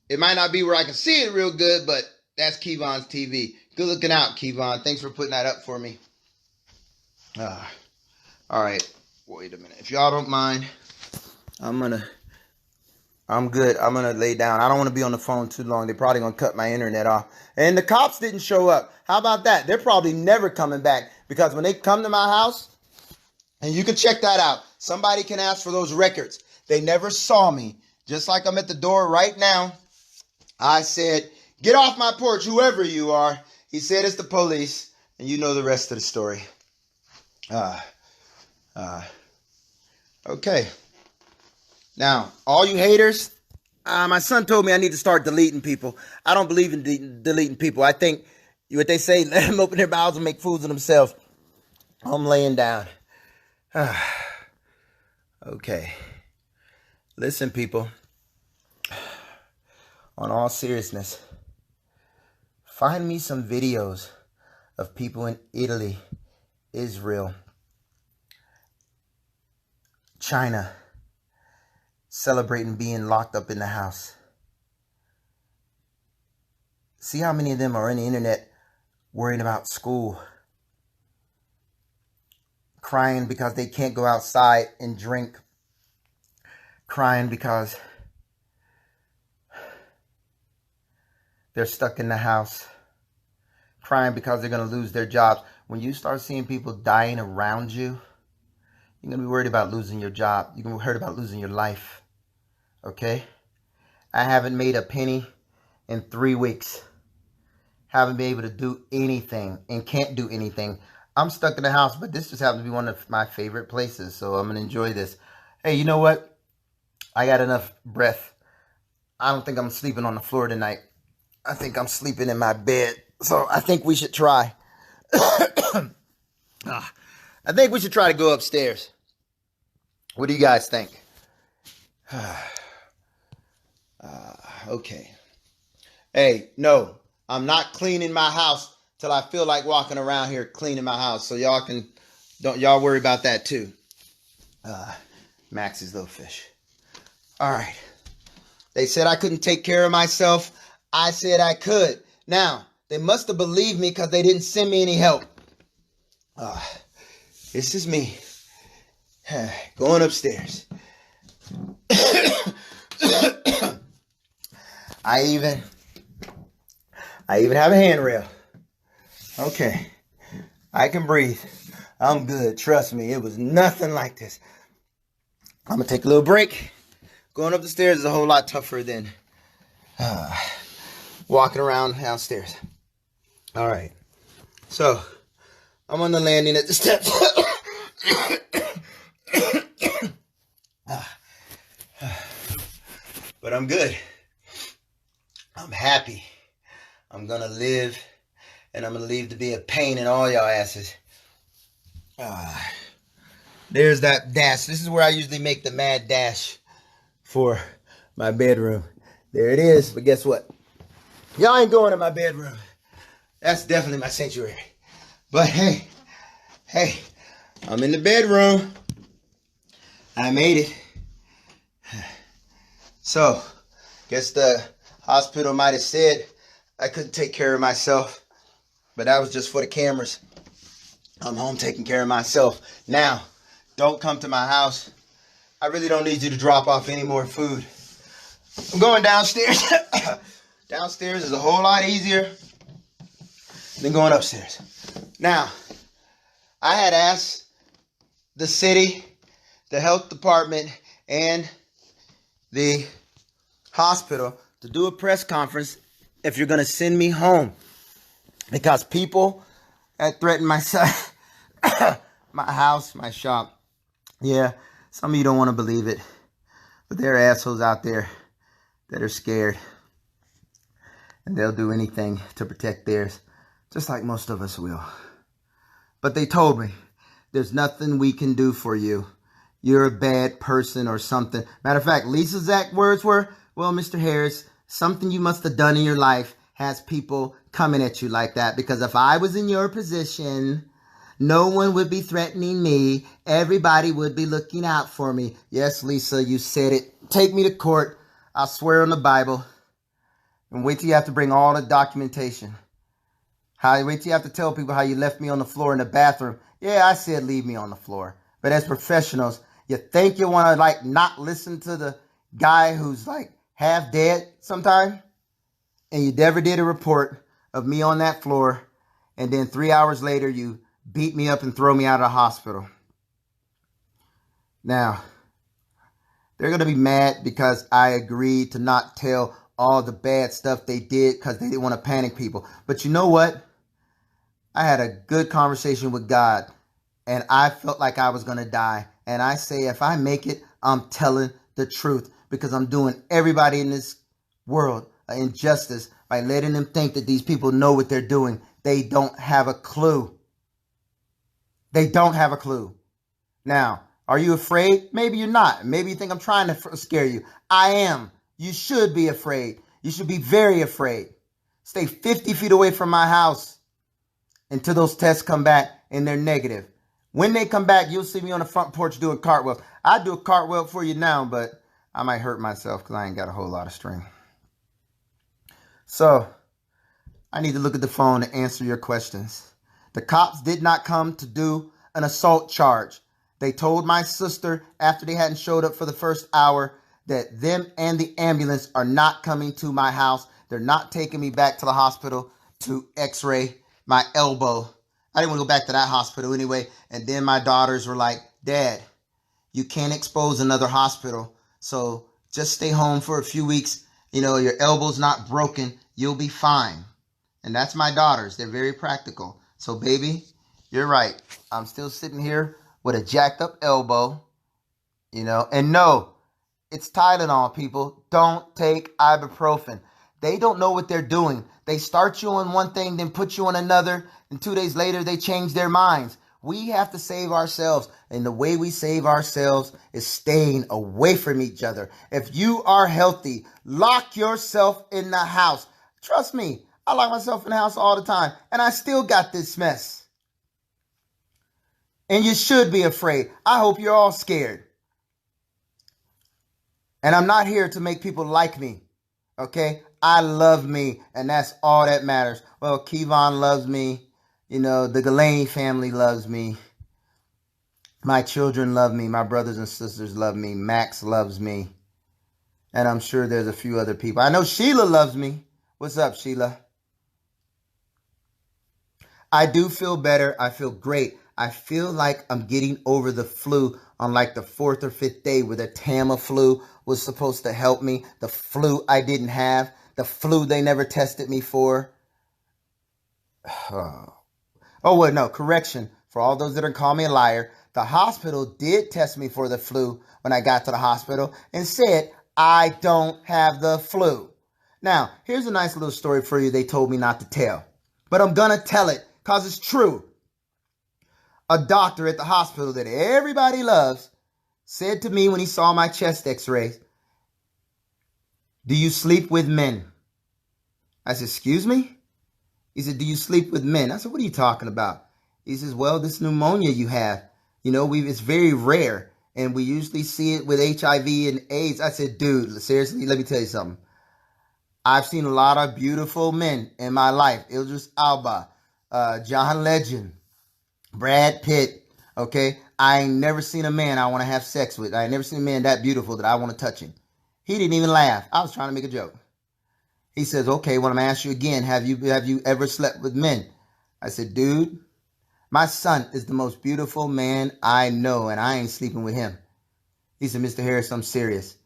It might not be where I can see it real good, but that's Kevon's TV. Good looking out, Kevon. Thanks for putting that up for me. All right. Wait a minute. If y'all don't mind, I'm good. I'm going to lay down. I don't want to be on the phone too long. They're probably going to cut my internet off. And the cops didn't show up. How about that? They're probably never coming back because when they come to my house, and you can check that out. Somebody can ask for those records. They never saw me. Just like I'm at the door right now. I said, get off my porch, whoever you are. He said it's the police. And you know the rest of the story. Okay. Now, all you haters, my son told me I need to start deleting people. I don't believe in deleting people. I think what they say, let them open their mouths and make fools of themselves. I'm laying down. Okay. Listen, people, on all seriousness, find me some videos of people in Italy, Israel, China, celebrating being locked up in the house. See how many of them are on the internet worrying about school, crying because they can't go outside and drink, crying because they're stuck in the house, crying because they're going to lose their jobs. When you start seeing people dying around you, you're going to be worried about losing your job. You're going to be worried about losing your life. Okay? I haven't made a penny in 3 weeks. Haven't been able to do anything and can't do anything. I'm stuck in the house, but this just happens to be one of my favorite places, so I'm going to enjoy this. Hey, you know what? I got enough breath. I don't think I'm sleeping on the floor tonight. I think I'm sleeping in my bed. So I think we should try. I think we should try to go upstairs. What do you guys think? Okay. Hey, no, I'm not cleaning my house till I feel like walking around here cleaning my house. So y'all worry about that too. Max's little fish. All right. They said I couldn't take care of myself. I said I could. Now, they must have believed me because they didn't send me any help. This is me going upstairs. I even have a handrail. Okay. I can breathe. I'm good. Trust me. It was nothing like this. I'm going to take a little break. Going up the stairs is a whole lot tougher than walking around downstairs. All right. So, I'm on the landing at the steps. But I'm good. I'm happy. I'm going to live, and I'm going to leave to be a pain in all y'all asses. There's that dash. This is where I usually make the mad dash for my bedroom. There it is. But guess what? Y'all ain't going to my bedroom. That's definitely my sanctuary. But hey, I'm in the bedroom. I made it. So, guess the hospital might have said I couldn't take care of myself, but that was just for the cameras. I'm home taking care of myself. Now, don't come to my house. I really don't need you to drop off any more food. I'm going downstairs. Downstairs is a whole lot easier than going upstairs. Now, I had asked the city, the health department, and the hospital to do a press conference if you're going to send me home. Because people that threaten my son, my house, my shop. Yeah, some of you don't want to believe it. But there are assholes out there that are scared. And they'll do anything to protect theirs. Just like most of us will. But they told me, there's nothing we can do for you. You're a bad person or something. Matter of fact, Lisa's exact words were, well, Mr. Harris, something you must have done in your life has people coming at you like that. Because if I was in your position, no one would be threatening me. Everybody would be looking out for me. Yes, Lisa, you said it. Take me to court. I'll swear on the Bible. And wait till you have to bring all the documentation. Wait till you have to tell people how you left me on the floor in the bathroom. Yeah, I said leave me on the floor. But as professionals, you think you want to not listen to the guy who's half dead sometime? And you never did a report of me on that floor. And then 3 hours later, you beat me up and throw me out of the hospital. Now, they're going to be mad because I agreed to not tell all the bad stuff they did because they didn't want to panic people. But you know what? I had a good conversation with God, and I felt like I was going to die. And I say, if I make it, I'm telling the truth because I'm doing everybody in this world an injustice by letting them think that these people know what they're doing. They don't have a clue. They don't have a clue. Now, Are you afraid? Maybe you're not. Maybe you think I'm trying to scare you. I am. You should be afraid. You should be very afraid. Stay 50 feet away from my house until those tests come back and they're negative. When they come back, you'll see me on the front porch doing cartwheels. I'd do a cartwheel for you now, but I might hurt myself because I ain't got a whole lot of strength. So I need to look at the phone and answer your questions. The cops did not come to do an assault charge. They told my sister after they hadn't showed up for the first hour that them and the ambulance are not coming to my house. They're not taking me back to the hospital to x-ray my elbow. I didn't want to go back to that hospital anyway. And then my daughters were like, Dad, you can't expose another hospital. So just stay home for a few weeks. You know, your elbow's not broken. You'll be fine. And that's my daughters. They're very practical. So baby, you're right. I'm still sitting here with a jacked up elbow, you know, and no, it's Tylenol, people. Don't take ibuprofen. They don't know what they're doing. They start you on one thing, then put you on another, and 2 days later, they change their minds. We have to save ourselves, and the way we save ourselves is staying away from each other. If you are healthy, lock yourself in the house. Trust me, I lock myself in the house all the time, and I still got this mess. And you should be afraid. I hope you're all scared. And I'm not here to make people like me, okay? I love me, and that's all that matters. Well, Kevon loves me. You know, the Galaney family loves me. My children love me. My brothers and sisters love me. Max loves me. And I'm sure there's a few other people. I know Sheila loves me. What's up, Sheila? I do feel better. I feel great. I feel like I'm getting over the flu on like the 4th or 5th day where the Tamiflu was supposed to help me. The flu I didn't have. The flu they never tested me for. Oh, well, no, correction. For all those that are calling me a liar, the hospital did test me for the flu when I got to the hospital and said, I don't have the flu. Now, here's a nice little story for you they told me not to tell. But I'm going to tell it because it's true. A doctor at the hospital that everybody loves said to me when he saw my chest x-rays, do you sleep with men? I said, excuse me? He said, do you sleep with men? I said, what are you talking about? He says, well, this pneumonia you have, you know, it's very rare. And we usually see it with HIV and AIDS. I said, dude, seriously, let me tell you something. I've seen a lot of beautiful men in my life. Idris Elba, John Legend, Brad Pitt, okay? I ain't never seen a man I want to have sex with. I ain't never seen a man that beautiful that I want to touch him. He didn't even laugh. I was trying to make a joke. He says, okay, well, I'm going to ask you again. Have you ever slept with men? I said, dude, my son is the most beautiful man I know, and I ain't sleeping with him. He said, Mr. Harris, I'm serious.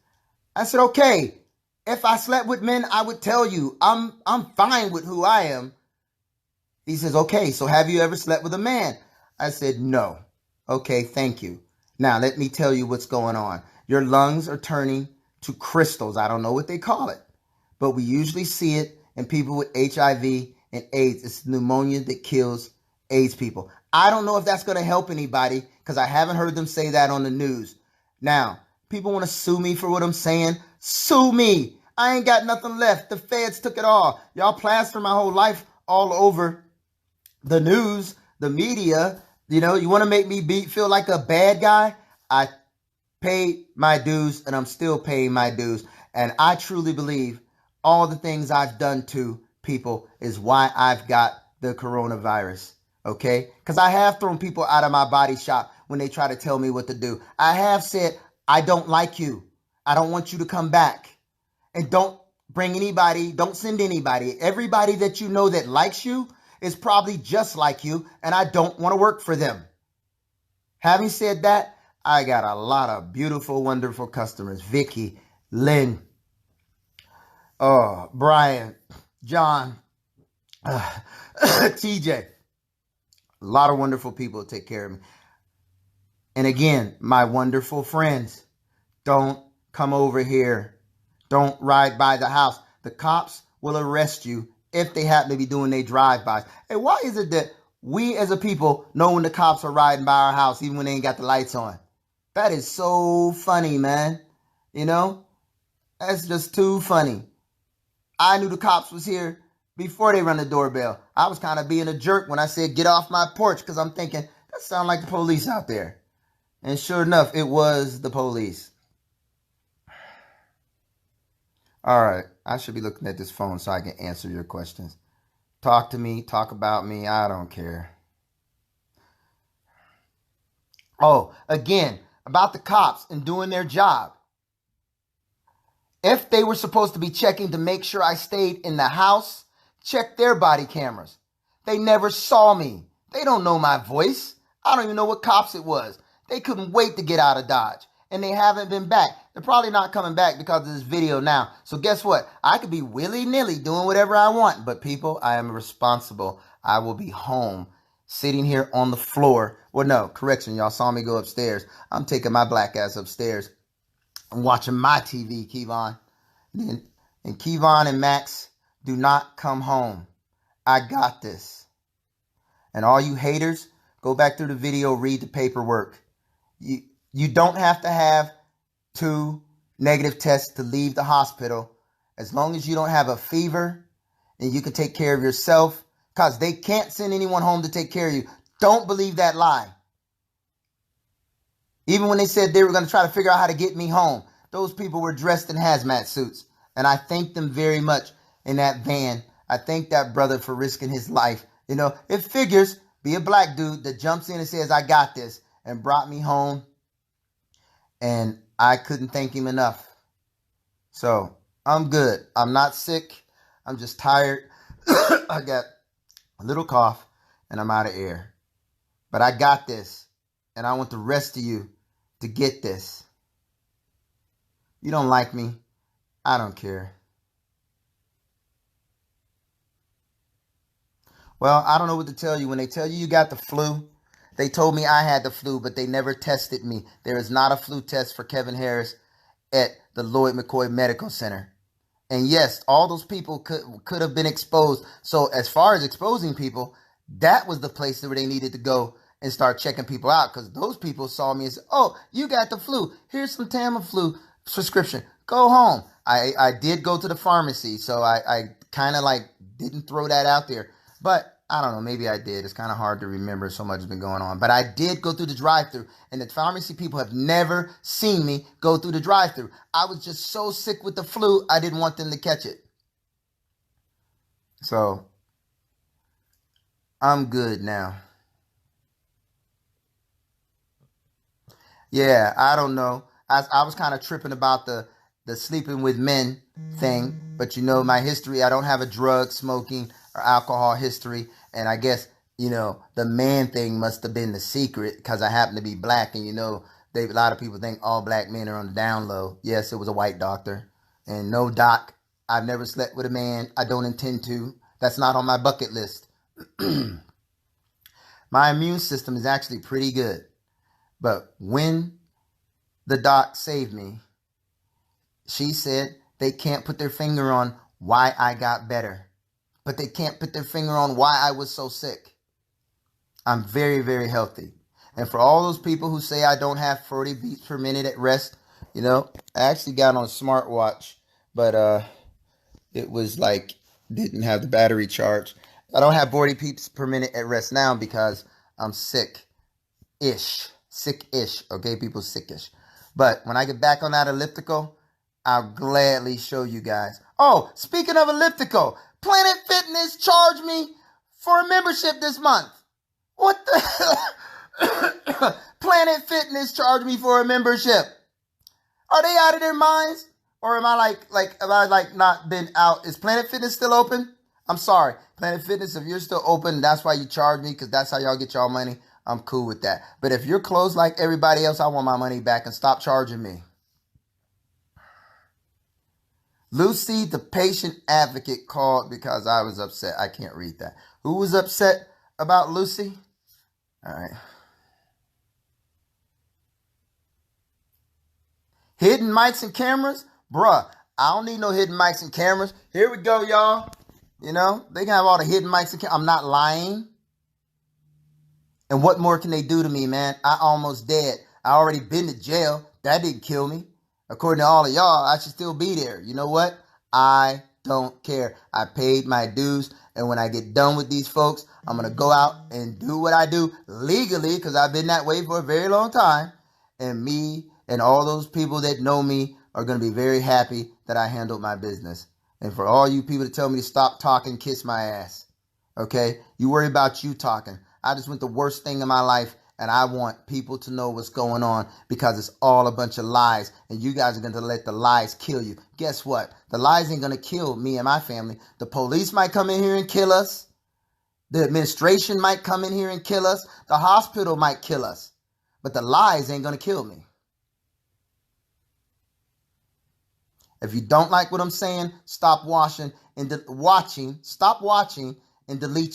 I said, okay, if I slept with men, I would tell you. I'm fine with who I am. He says, okay, so have you ever slept with a man? I said, no. Okay, thank you. Now, let me tell you what's going on. Your lungs are turning to crystals. I don't know what they call it, but we usually see it in people with HIV and AIDS. It's pneumonia that kills AIDS people. I don't know if that's going to help anybody because I haven't heard them say that on the news. Now, people want to sue me for what I'm saying. Sue me. I ain't got nothing left. The feds took it all. Y'all plastered my whole life all over the news, the media. You know, you want to make me feel like a bad guy? I paid my dues and I'm still paying my dues. And I truly believe all the things I've done to people is why I've got the coronavirus. Okay? Because I have thrown people out of my body shop when they try to tell me what to do. I have said, I don't like you. I don't want you to come back. And don't bring anybody, don't send anybody. Everybody that you know that likes you is probably just like you, and I don't want to work for them. Having said that, I got a lot of beautiful, wonderful customers. Vicky, Lynn, Brian, John, TJ. A lot of wonderful people take care of me. And again, my wonderful friends, don't come over here. Don't ride by the house. The cops will arrest you if they happen to be doing their drive-bys. And why is it that we as a people know when the cops are riding by our house even when they ain't got the lights on? That is so funny, man. You know, that's just too funny. I knew the cops was here before they run the doorbell. I was kind of being a jerk when I said, get off my porch, because I'm thinking, that sounds like the police out there. And sure enough, it was the police. All right, I should be looking at this phone so I can answer your questions. Talk to me, talk about me, I don't care. Oh, again, about the cops and doing their job. If they were supposed to be checking to make sure I stayed in the house, check their body cameras. They never saw me. They don't know my voice. I don't even know what cops it was. They couldn't wait to get out of Dodge. And they haven't been back. They're probably not coming back because of this video now. So guess what? I could be willy-nilly doing whatever I want. But people, I am responsible. I will be home, sitting here on the floor. Well, no, correction. Y'all saw me go upstairs. I'm taking my black ass upstairs. I'm watching my TV, Kevon. And Kevon and Max, do not come home. I got this. And all you haters, go back through the video, read the paperwork. You don't have to have 2 negative tests to leave the hospital, as long as you don't have a fever and you can take care of yourself, because they can't send anyone home to take care of you. Don't believe that lie. Even when they said they were going to try to figure out how to get me home, those people were dressed in hazmat suits. And I thank them very much in that van. I thank that brother for risking his life. You know, it figures, be a black dude that jumps in and says, I got this, and brought me home. And I couldn't thank him enough. So I'm good. I'm not sick. I'm just tired. I got a little cough and I'm out of air. But I got this. And I want the rest of you to get this. You don't like me. I don't care. Well, I don't know what to tell you. When they tell you you got the flu, they told me I had the flu, but they never tested me. There is not a flu test for Kevin Harris at the Lloyd McCoy Medical Center. And yes, all those people could have been exposed. So as far as exposing people, that was the place where they needed to go and start checking people out, because those people saw me and said, oh, you got the flu. Here's some Tamiflu prescription. Go home. I did go to the pharmacy, so I kind of like didn't throw that out there. But I don't know, maybe I did. It's kind of hard to remember, so much has been going on. But I did go through the drive-thru, and the pharmacy people have never seen me go through the drive-thru. I was just so sick with the flu, I didn't want them to catch it. So I'm good now. Yeah, I don't know. I was kind of tripping about the sleeping with men thing. But you know, my history, I don't have a drug, smoking, or alcohol history. And I guess, you know, the man thing must have been the secret because I happen to be black. And, you know, a lot of people think all black men are on the down low. Yes, it was a white doctor. And no, doc, I've never slept with a man. I don't intend to. That's not on my bucket list. My immune system is actually pretty good. But when the doc saved me, she said they can't put their finger on why I got better. But they can't put their finger on why I was so sick. I'm very, very healthy. And for all those people who say I don't have 40 beats per minute at rest, you know, I actually got on a smartwatch, but it was like, didn't have the battery charge. I don't have 40 beats per minute at rest now because I'm sick-ish. Sick-ish, okay? People sick-ish. But when I get back on that elliptical, I'll gladly show you guys. Oh, speaking of elliptical, Planet Fitness charged me for a membership this month. What the? Planet Fitness charged me for a membership. Are they out of their minds? Or am I have I not been out? Is Planet Fitness still open? I'm sorry. Planet Fitness, if you're still open, that's why you charge me, because that's how y'all get y'all money. I'm cool with that. But if you're closed like everybody else, I want my money back and stop charging me. Lucy, the patient advocate, called because I was upset. I can't read that. Who was upset about Lucy? All right. Hidden mics and cameras? Bruh, I don't need no hidden mics and cameras. Here we go, y'all. You know, they can have all the hidden mics and cameras. I'm not lying. And what more can they do to me, man? I almost dead. I already been to jail. That didn't kill me. According to all of y'all, I should still be there. You know what? I don't care. I paid my dues. And when I get done with these folks, I'm going to go out and do what I do legally, because I've been that way for a very long time. And me and all those people that know me are going to be very happy that I handled my business. And for all you people to tell me to stop talking, kiss my ass. Okay? You worry about you talking. I just went the worst thing in my life, and I want people to know what's going on, because it's all a bunch of lies, and you guys are going to let the lies kill you. Guess what? The lies ain't going to kill me and my family. The police might come in here and kill us. The administration might come in here and kill us. The hospital might kill us. But the lies ain't going to kill me. If you don't like what I'm saying, stop watching and delete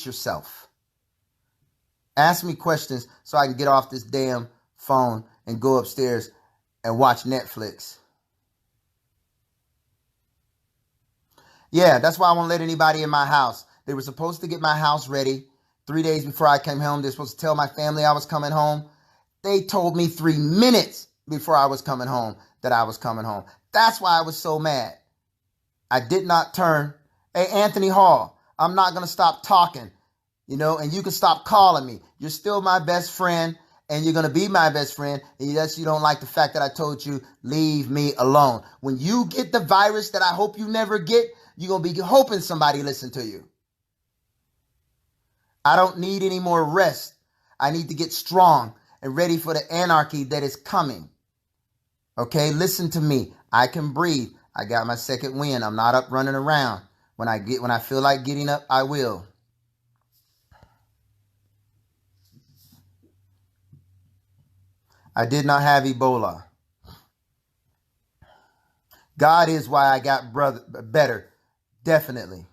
yourself. Ask me questions so I can get off this damn phone and go upstairs and watch Netflix. Yeah, that's why I won't let anybody in my house. They were supposed to get my house ready 3 days before I came home. They're supposed to tell my family I was coming home. They told me 3 minutes before I was coming home that I was coming home. That's why I was so mad. I did not turn. Hey, Anthony Hall, I'm not going to stop talking, and you can stop calling me. You're still my best friend, and you're going to be my best friend. And yes, you don't like the fact that I told you, leave me alone. When you get the virus that I hope you never get, you're going to be hoping somebody listen to you. I don't need any more rest. I need to get strong and ready for the anarchy that is coming. Okay, listen to me. I can breathe. I got my second wind. I'm not up running around. When I feel like getting up, I will. I did not have Ebola. God is why I got better. Definitely.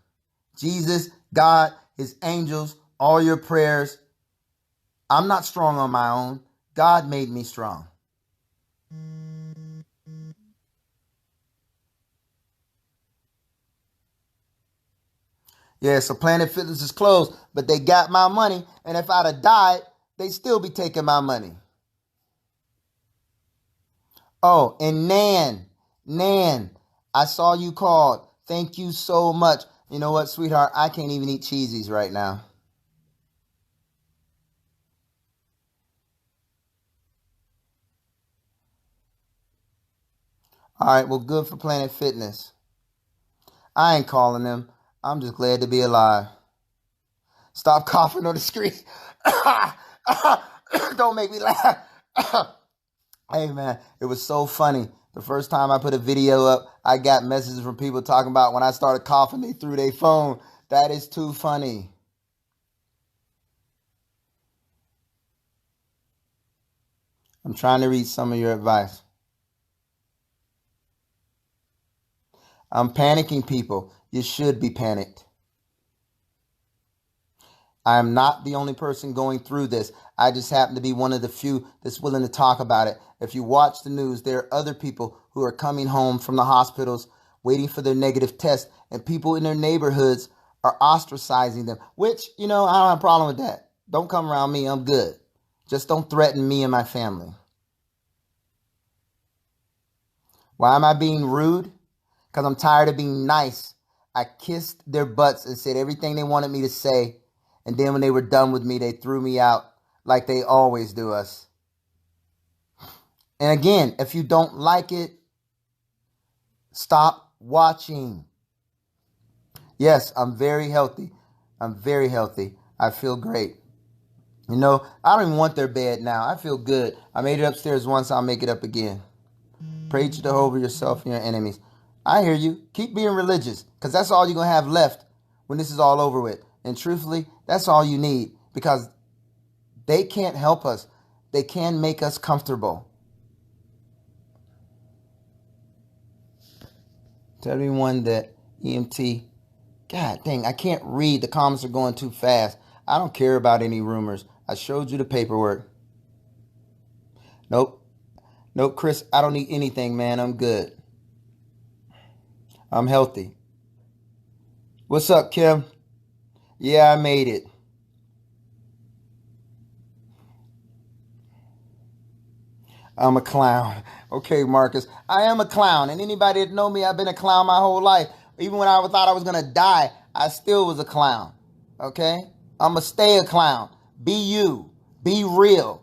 Jesus, God, his angels, all your prayers. I'm not strong on my own. God made me strong. Yeah, so Planet Fitness is closed, but they got my money. And if I'd have died, they'd still be taking my money. Oh, and Nan, I saw you called. Thank you so much. You know what, sweetheart? I can't even eat cheesies right now. All right, well, good for Planet Fitness. I ain't calling them. I'm just glad to be alive. Stop coughing on the screen. Don't make me laugh. Hey, man, it was so funny. The first time I put a video up, I got messages from people talking about when I started coughing, they threw their phone. That is too funny. I'm trying to read some of your advice. I'm panicking, people. You should be panicked. I am not the only person going through this. I just happen to be one of the few that's willing to talk about it. If you watch the news, there are other people who are coming home from the hospitals waiting for their negative test, and people in their neighborhoods are ostracizing them, which, I don't have a problem with that. Don't come around me. I'm good. Just don't threaten me and my family. Why am I being rude? Because I'm tired of being nice. I kissed their butts and said everything they wanted me to say. And then when they were done with me, they threw me out like they always do us. And again, if you don't like it, stop watching. Yes, I'm very healthy. I'm very healthy. I feel great. I don't even want their bed now. I feel good. I made it upstairs once. I'll make it up again. Pray to Jehovah yourself and your enemies. I hear you. Keep being religious, because that's all you're going to have left when this is all over with. And truthfully, that's all you need, because they can't help us. They can make us comfortable. Tell everyone that EMT, God dang, I can't read. The comments are going too fast. I don't care about any rumors. I showed you the paperwork. Nope, Chris, I don't need anything, man. I'm good. I'm healthy. What's up, Kim? Yeah, I made it. I'm a clown. Okay, Marcus. I am a clown. And anybody that know me, I've been a clown my whole life. Even when I thought I was going to die, I still was a clown. Okay? I'm going to stay a clown. Be you. Be real.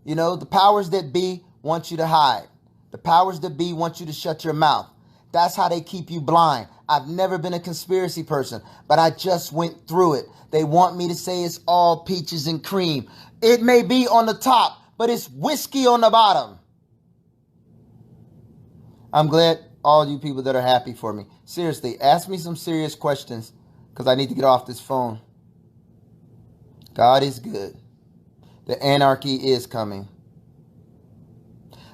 You know, the powers that be want you to hide. The powers that be want you to shut your mouth. That's how they keep you blind. I've never been a conspiracy person, but I just went through it. They want me to say it's all peaches and cream. It may be on the top, but it's whiskey on the bottom. I'm glad all you people that are happy for me. Seriously, ask me some serious questions because I need to get off this phone. God is good. The anarchy is coming.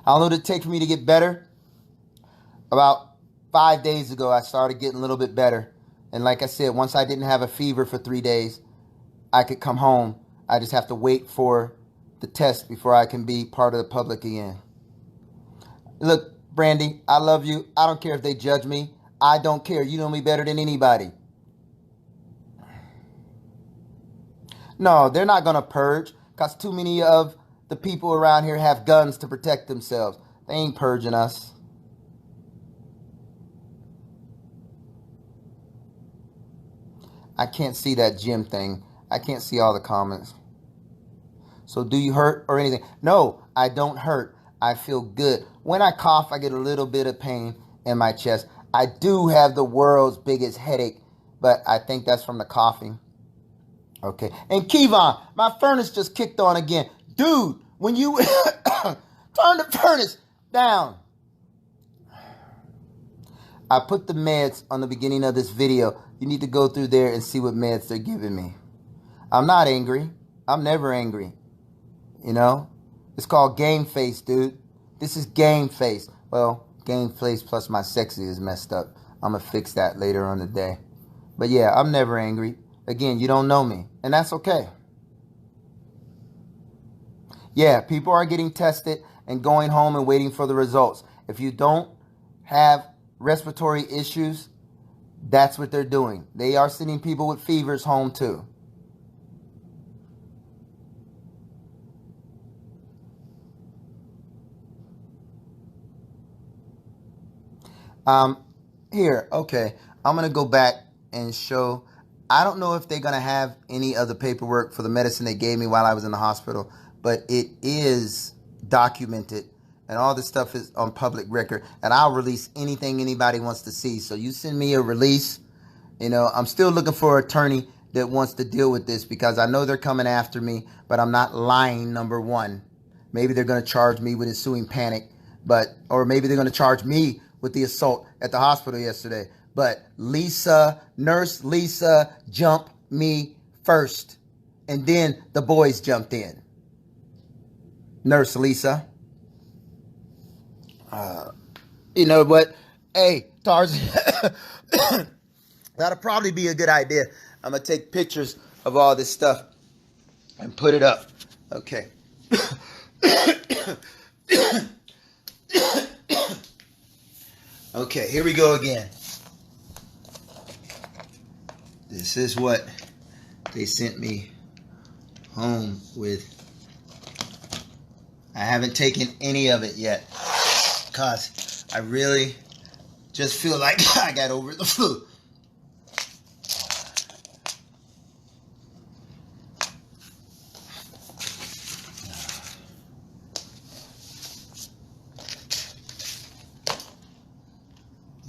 How long did it take for me to get better? About 5 days ago, I started getting a little bit better. And like I said, once I didn't have a fever for 3 days, I could come home. I just have to wait for the test before I can be part of the public again. Look, Brandy, I love you. I don't care if they judge me. I don't care. You know me better than anybody. No, they're not going to purge because too many of the people around here have guns to protect themselves. They ain't purging us. I can't see that gym thing. I can't see all the comments. So do you hurt or anything? No, I don't hurt. I feel good. When I cough, I get a little bit of pain in my chest. I do have the world's biggest headache, but I think that's from the coughing. Okay. And Kevon, my furnace just kicked on again. Dude, when you turn the furnace down. I put the meds on the beginning of this video. You need to go through there and see what meds they're giving me. I'm not angry. I'm never angry. You know? It's called game face, dude. This is game face. Well, game face plus my sexy is messed up. I'm going to fix that later on today. But yeah, I'm never angry. Again, you don't know me. And that's okay. Yeah, people are getting tested and going home and waiting for the results. If you don't have respiratory issues, that's what they're doing. They are sending people with fevers home too. Here, okay. I'm going to go back and show. I don't know if they're going to have any of the paperwork for the medicine they gave me while I was in the hospital, but it is documented and all this stuff is on public record, and I'll release anything anybody wants to see. So you send me a release. You know, I'm still looking for an attorney that wants to deal with this because I know they're coming after me, but I'm not lying, number one. Maybe they're going to charge me with ensuing panic, or maybe they're going to charge me with the assault at the hospital yesterday. But Nurse Lisa jumped me first, and then the boys jumped in. Nurse Lisa. You know what? Hey, Tarzan, that'll probably be a good idea. I'm going to take pictures of all this stuff and put it up. Okay. Okay, here we go again. This is what they sent me home with. I haven't taken any of it yet because I really just feel like I got over the flu.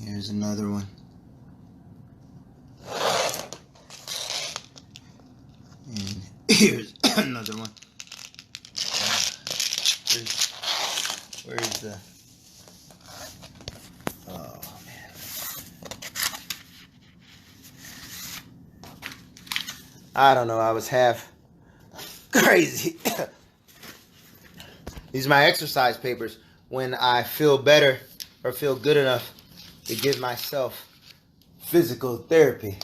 Here's another one. And here's another one. Where's the... Oh, man. I don't know. I was half crazy. These are my exercise papers. When I feel better or feel good enough to give myself physical therapy.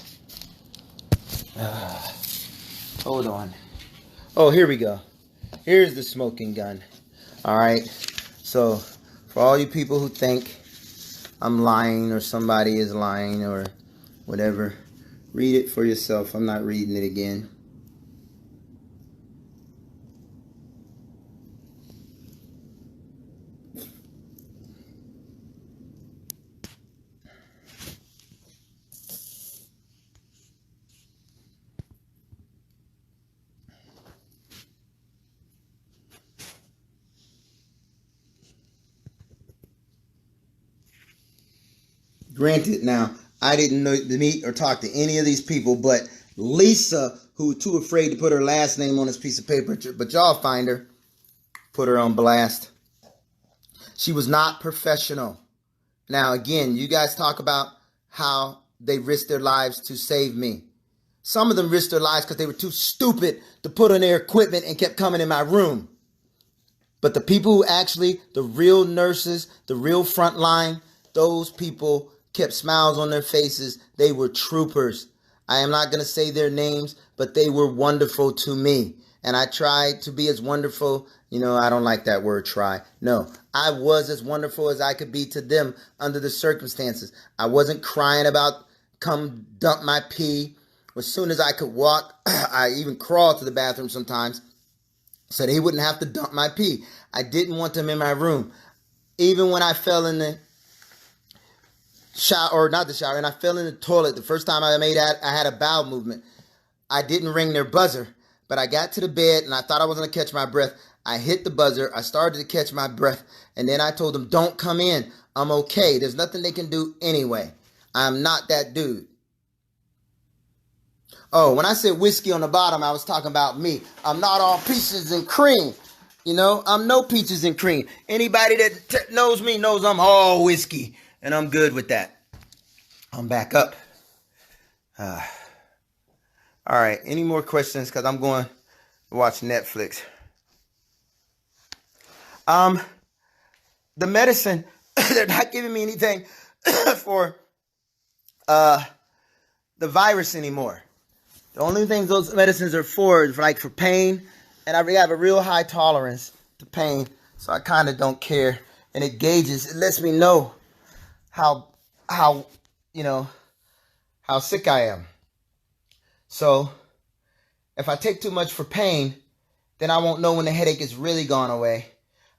Hold on. Oh, here we go. Here's the smoking gun. All right. So, for all you people who think I'm lying or somebody is lying or whatever, read it for yourself. I'm not reading it again. Granted, now, I didn't know to meet or talk to any of these people, but Lisa, who was too afraid to put her last name on this piece of paper, but y'all find her, put her on blast. She was not professional. Now, again, you guys talk about how they risked their lives to save me. Some of them risked their lives because they were too stupid to put on their equipment and kept coming in my room. But the people who actually, the real nurses, the real front line, those people kept smiles on their faces. They were troopers. I am not going to say their names, but they were wonderful to me. And I tried to be as wonderful. You know, I don't like that word try. No, I was as wonderful as I could be to them under the circumstances. I wasn't crying about come dump my pee. As soon as I could walk, I even crawled to the bathroom sometimes so they wouldn't have to dump my pee. I didn't want them in my room. Even when I fell in the shower, or not the shower, and I fell in the toilet, the first time I had a bowel movement, I didn't ring their buzzer. But I got to the bed and I thought I was going to catch my breath. I hit the buzzer. I started to catch my breath. And then I told them, don't come in. I'm okay. There's nothing they can do anyway. I'm not that dude. Oh, when I said whiskey on the bottom, I was talking about me. I'm not all peaches and cream. You know, I'm no peaches and cream. Anybody that knows me knows I'm all whiskey. And I'm good with that. I'm back up. All right, any more questions? Because I'm going to watch Netflix. The medicine, they're not giving me anything for the virus anymore. The only things those medicines are for is like for pain. And I have a real high tolerance to pain. So I kind of don't care. And it lets me know how sick I am. So, if I take too much for pain, then I won't know when the headache is really gone away.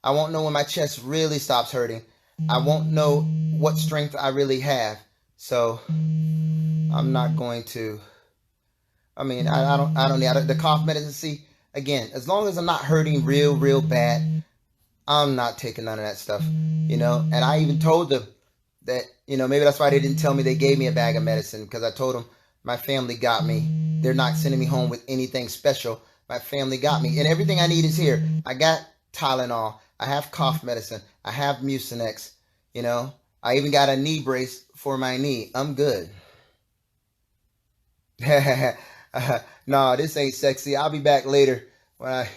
I won't know when my chest really stops hurting. I won't know what strength I really have. So, I'm not going to. I mean, I don't need the cough medicine. See, again, as long as I'm not hurting real bad, I'm not taking none of that stuff. You know, and I even told them that, you know, maybe that's why they didn't tell me they gave me a bag of medicine, because I told them my family got me. They're not sending me home with anything special. My family got me. And everything I need is here. I got Tylenol. I have cough medicine. I have Mucinex. You know, I even got a knee brace for my knee. I'm good. No, this ain't sexy. I'll be back later when I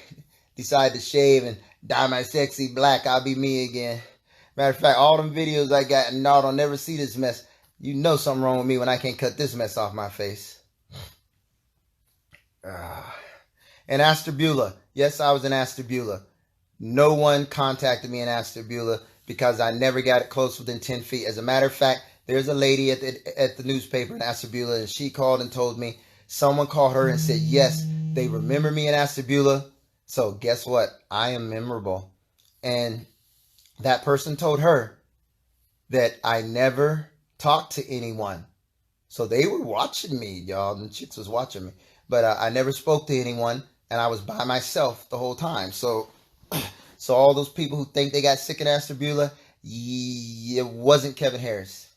decide to shave and dye my sexy black. I'll be me again. Matter of fact, all them videos I got, and no, I'll never see this mess. You know something wrong with me when I can't cut this mess off my face. And Ashtabula. Yes, I was in Ashtabula. No one contacted me in Ashtabula because I never got it close within 10 feet. As a matter of fact, there's a lady at the newspaper in Ashtabula, and she called and told me, someone called her and said, yes, they remember me in Ashtabula. So guess what? I am memorable. And that person told her that I never talked to anyone. So they were watching me, y'all. The chicks was watching me. But I never spoke to anyone, and I was by myself the whole time. So all those people who think they got sick in Ashtabula, it wasn't Kevin Harris.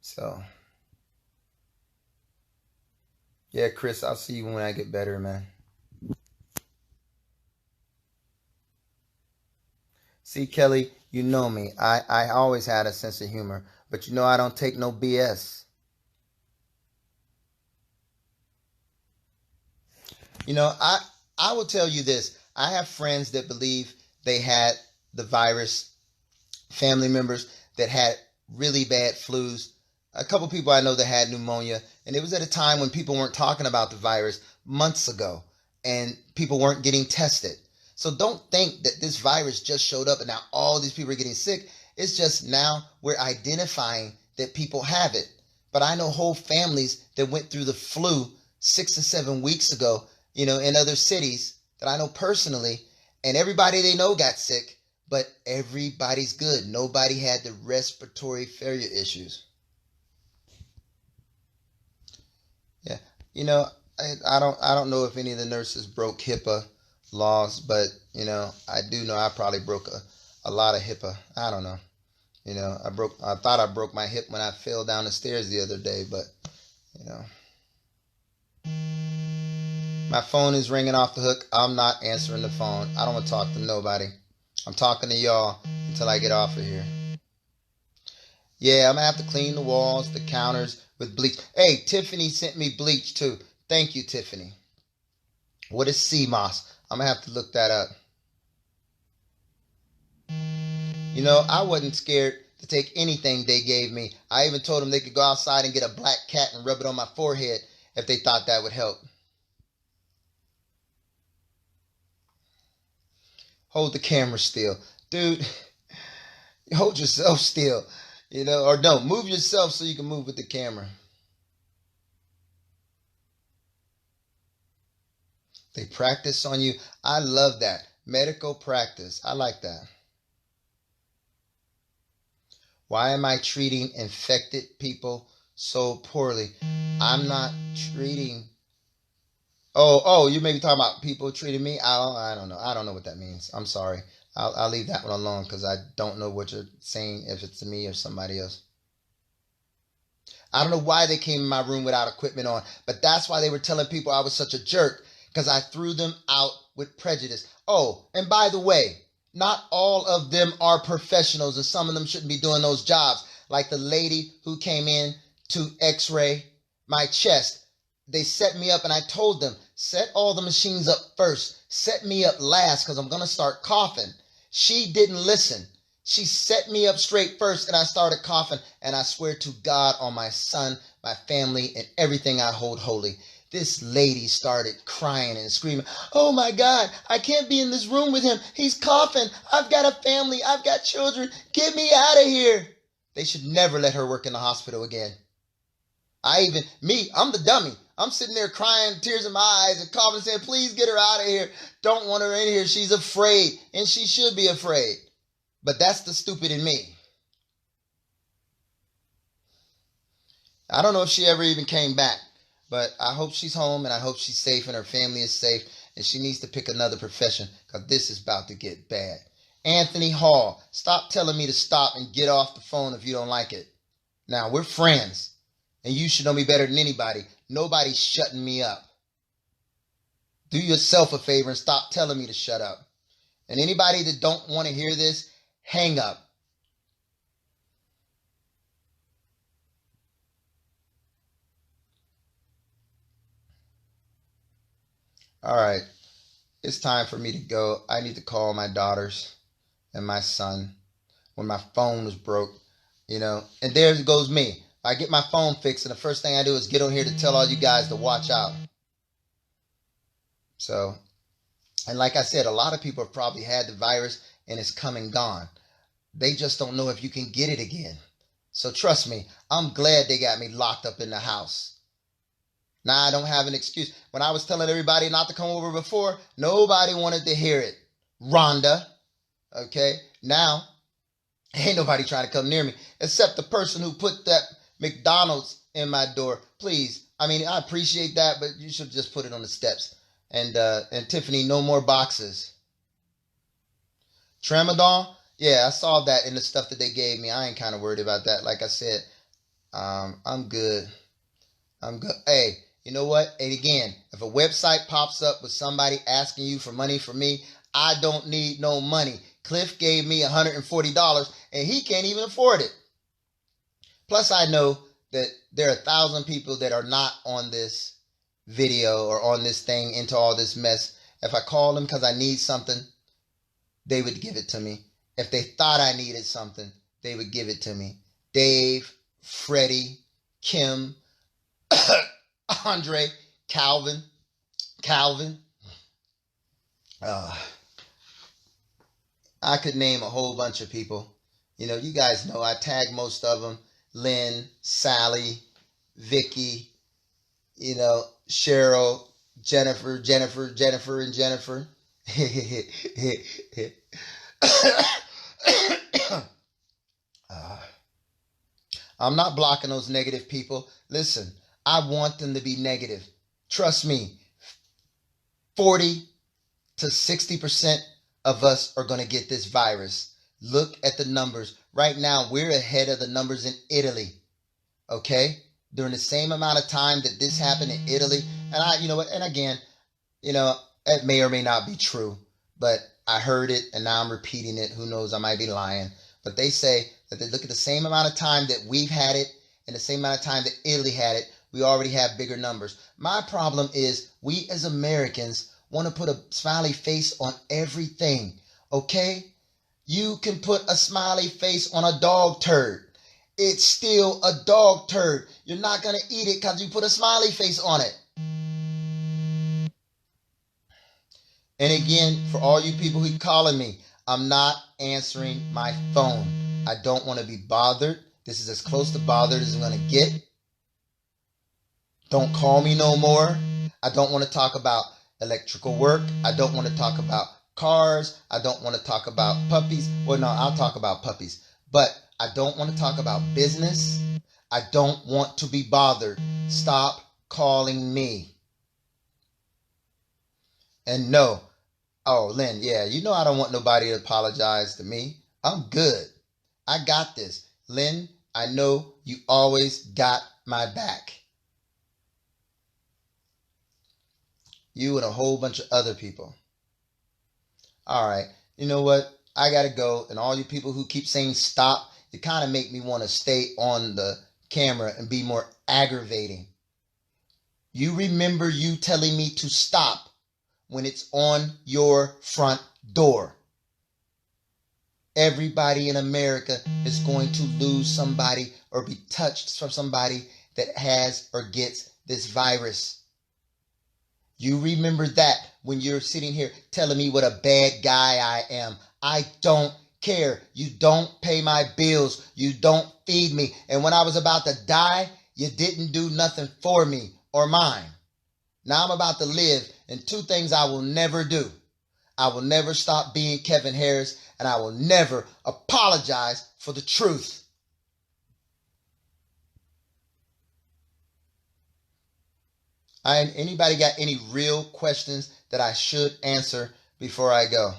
So, yeah, Chris, I'll see you when I get better, man. See, Kelly, you know me. I always had a sense of humor. But you know I don't take no BS. You know, I will tell you this. I have friends that believe they had the virus, family members that had really bad flus. A couple people I know that had pneumonia. And it was at a time when people weren't talking about the virus months ago. And people weren't getting tested. So don't think that this virus just showed up and now all these people are getting sick. It's just now we're identifying that people have it. But I know whole families that went through the flu 6 to 7 weeks ago, you know, in other cities that I know personally, and everybody they know got sick, but everybody's good. Nobody had the respiratory failure issues. Yeah, you know, I don't know if any of the nurses broke HIPAA laws, but you know, I do know I probably broke a lot of HIPAA. I don't know. I thought I broke my hip when I fell down the stairs the other day, but you know, my phone is ringing off the hook. I'm not answering the phone. I don't want to talk to nobody. I'm talking to y'all until I get off of here. Yeah, I'm gonna have to clean the walls, the counters with bleach. Hey, Tiffany sent me bleach too. Thank you, Tiffany. What is sea moss? I'm gonna have to look that up. I wasn't scared to take anything they gave me. I even told them they could go outside and get a black cat and rub it on my forehead if they thought that would help. Hold the camera still. Dude, hold yourself still. Or no, move yourself so you can move with the camera. They practice on you. I love that. Medical practice. I like that. Why am I treating infected people so poorly? I'm not treating. Oh, you may be talking about people treating me. I don't know. I don't know what that means. I'm sorry. I'll leave that one alone because I don't know what you're saying, if it's to me or somebody else. I don't know why they came in my room without equipment on, but that's why they were telling people I was such a jerk, because I threw them out with prejudice. Oh, and by the way, not all of them are professionals, and some of them shouldn't be doing those jobs. Like the lady who came in to x-ray my chest. They set me up, and I told them, set all the machines up first. Set me up last because I'm going to start coughing. She didn't listen. She set me up straight first, and I started coughing, and I swear to God on my son, my family, and everything I hold holy. This lady started crying and screaming, oh my God, I can't be in this room with him. He's coughing. I've got a family. I've got children. Get me out of here. They should never let her work in the hospital again. I'm the dummy. I'm sitting there crying, tears in my eyes, and coughing, saying, please get her out of here. Don't want her in here. She's afraid, and she should be afraid. But that's the stupid in me. I don't know if she ever even came back, but I hope she's home, and I hope she's safe and her family is safe, and she needs to pick another profession because this is about to get bad. Anthony Hall, stop telling me to stop and get off the phone if you don't like it. Now, we're friends, and you should know me better than anybody. Nobody's shutting me up. Do yourself a favor and stop telling me to shut up. And anybody that don't want to hear this, hang up. All right, it's time for me to go. I need to call my daughters and my son when my phone was broke, and there goes me. I get my phone fixed, and the first thing I do is get on here to tell all you guys to watch out. So, and like I said, a lot of people have probably had the virus and it's come and gone. They just don't know if you can get it again. So trust me, I'm glad they got me locked up in the house. Now I don't have an excuse. When I was telling everybody not to come over before, nobody wanted to hear it. Rhonda, okay? Now, ain't nobody trying to come near me except the person who put that McDonald's in my door. Please, I appreciate that, but you should just put it on the steps. And Tiffany, no more boxes. Tramadol, yeah, I saw that in the stuff that they gave me. I ain't kind of worried about that. Like I said, I'm good. I'm good. Hey, you know what? And again, if a website pops up with somebody asking you for money from me, I don't need no money. Cliff gave me $140 and he can't even afford it. Plus, I know that there are 1,000 people that are not on this video or on this thing into all this mess. If I call them because I need something, they would give it to me. If they thought I needed something, they would give it to me. Dave, Freddie, Kim, Andre, Calvin. I could name a whole bunch of people. You guys know I tag most of them. Lynn, Sally, Vicky, Cheryl, Jennifer, and Jennifer. I'm not blocking those negative people. Listen, I want them to be negative. Trust me, 40 to 60% of us are going to get this virus. Look at the numbers. Right now, we're ahead of the numbers in Italy. Okay? During the same amount of time that this happened in Italy. And you know what? And again, it may or may not be true, but I heard it and now I'm repeating it. Who knows? I might be lying. But they say that they look at the same amount of time that we've had it and the same amount of time that Italy had it. We already have bigger numbers. My problem is we as Americans want to put a smiley face on everything. Okay? You can put a smiley face on a dog turd. It's still a dog turd. You're not going to eat it because you put a smiley face on it. And again, for all you people who are calling me, I'm not answering my phone. I don't want to be bothered. This is as close to bothered as I'm going to get. Don't call me no more. I don't want to talk about electrical work. I don't want to talk about cars. I don't want to talk about puppies. Well, no, I'll talk about puppies. But I don't want to talk about business. I don't want to be bothered. Stop calling me. And no. Oh, Lynn, yeah, you know I don't want nobody to apologize to me. I'm good. I got this. Lynn, I know you always got my back. You and a whole bunch of other people. All right. You know what? I got to go. And all you people who keep saying stop, you kind of make me want to stay on the camera and be more aggravating. You remember you telling me to stop when it's on your front door. Everybody in America is going to lose somebody or be touched from somebody that has or gets this virus. You remember that when you're sitting here telling me what a bad guy I am. I don't care. You don't pay my bills. You don't feed me. And when I was about to die, you didn't do nothing for me or mine. Now I'm about to live, and two things I will never do. I will never stop being Kevin Harris, and I will never apologize for the truth. Anybody got any real questions that I should answer before I go?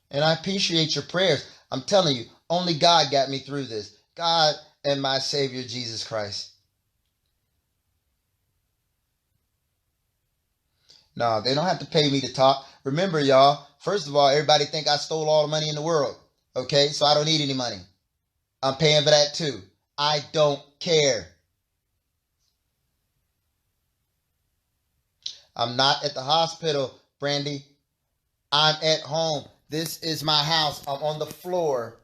And I appreciate your prayers. I'm telling you, only God got me through this. God and my Savior, Jesus Christ. No, they don't have to pay me to talk. Remember, y'all, first of all, everybody think I stole all the money in the world. Okay, so I don't need any money. I'm paying for that too. I don't care. I'm not at the hospital, Brandy. I'm at home. This is my house. I'm on the floor.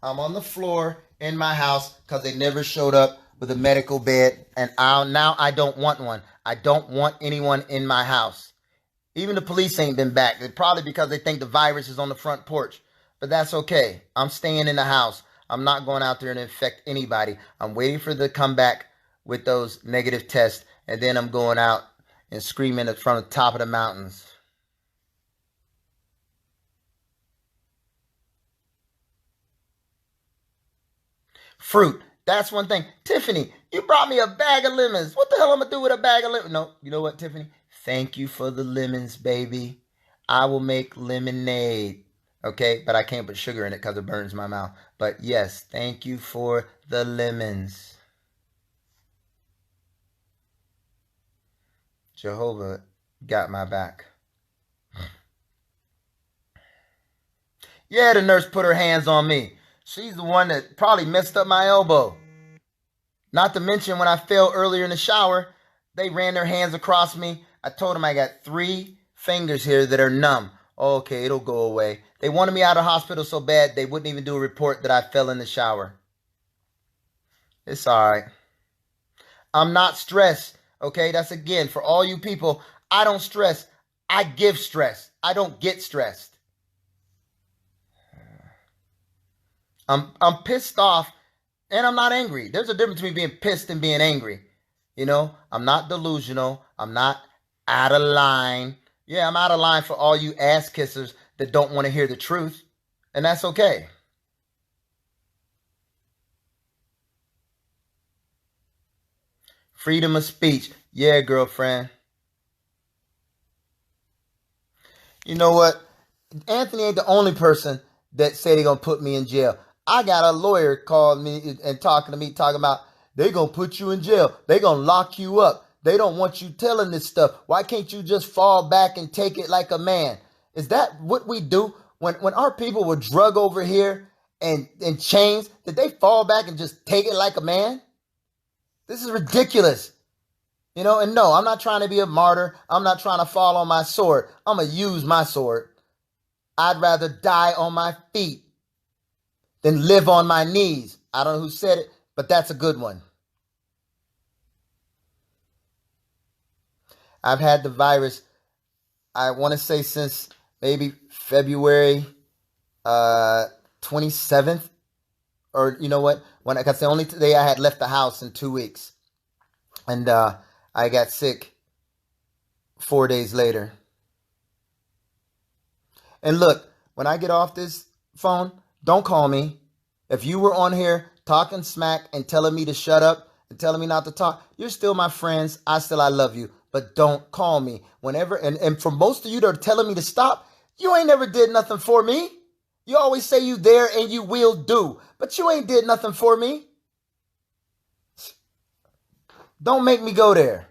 I'm on the floor in my house because they never showed up with a medical bed. And now I don't want one. I don't want anyone in my house. Even the police ain't been back. It's probably because they think the virus is on the front porch. But that's okay. I'm staying in the house. I'm not going out there and infect anybody. I'm waiting for them to come back with those negative tests. And then I'm going out and screaming from the top of the mountains. Fruit. That's one thing. Tiffany, you brought me a bag of lemons. What the hell am I going to do with a bag of lemons? No, you know what, Tiffany? Thank you for the lemons, baby. I will make lemonade. Okay, but I can't put sugar in it because it burns my mouth. But yes, thank you for the lemons. Jehovah got my back. Yeah, the nurse put her hands on me. She's the one that probably messed up my elbow. Not to mention when I fell earlier in the shower, they ran their hands across me. I told them I got 3 fingers here that are numb. Okay, it'll go away. They wanted me out of hospital so bad they wouldn't even do a report that I fell in the shower. It's all right. I'm not stressed. Okay, that's again for all you people. I don't stress. I give stress. I don't get stressed. I'm pissed off and I'm not angry. There's a difference between being pissed and being angry. You know, I'm not delusional. I'm not out of line. Yeah, I'm out of line for all you ass kissers that don't want to hear the truth. And that's okay. Freedom of speech. Yeah, girlfriend. You know what? Anthony ain't the only person that say they gonna put me in jail. I got a lawyer called me and talking to me, talking about they gonna put you in jail. They gonna lock you up. They don't want you telling this stuff. Why can't you just fall back and take it like a man? Is that what we do? When our people were drug over here and in chains, did they fall back and just take it like a man? This is ridiculous. You know, and no, I'm not trying to be a martyr. I'm not trying to fall on my sword. I'm going to use my sword. I'd rather die on my feet than live on my knees. I don't know who said it, but that's a good one. I've had the virus, I want to say since maybe February 27th. Or you know what? That's the only day I had left the house in 2 weeks. And I got sick 4 days later. And look, when I get off this phone, don't call me. If you were on here talking smack and telling me to shut up and telling me not to talk, you're still my friends. I love you. But don't call me. Whenever, and for most of you that are telling me to stop, you ain't never did nothing for me. You always say you there and you will do. But you ain't did nothing for me. Don't make me go there.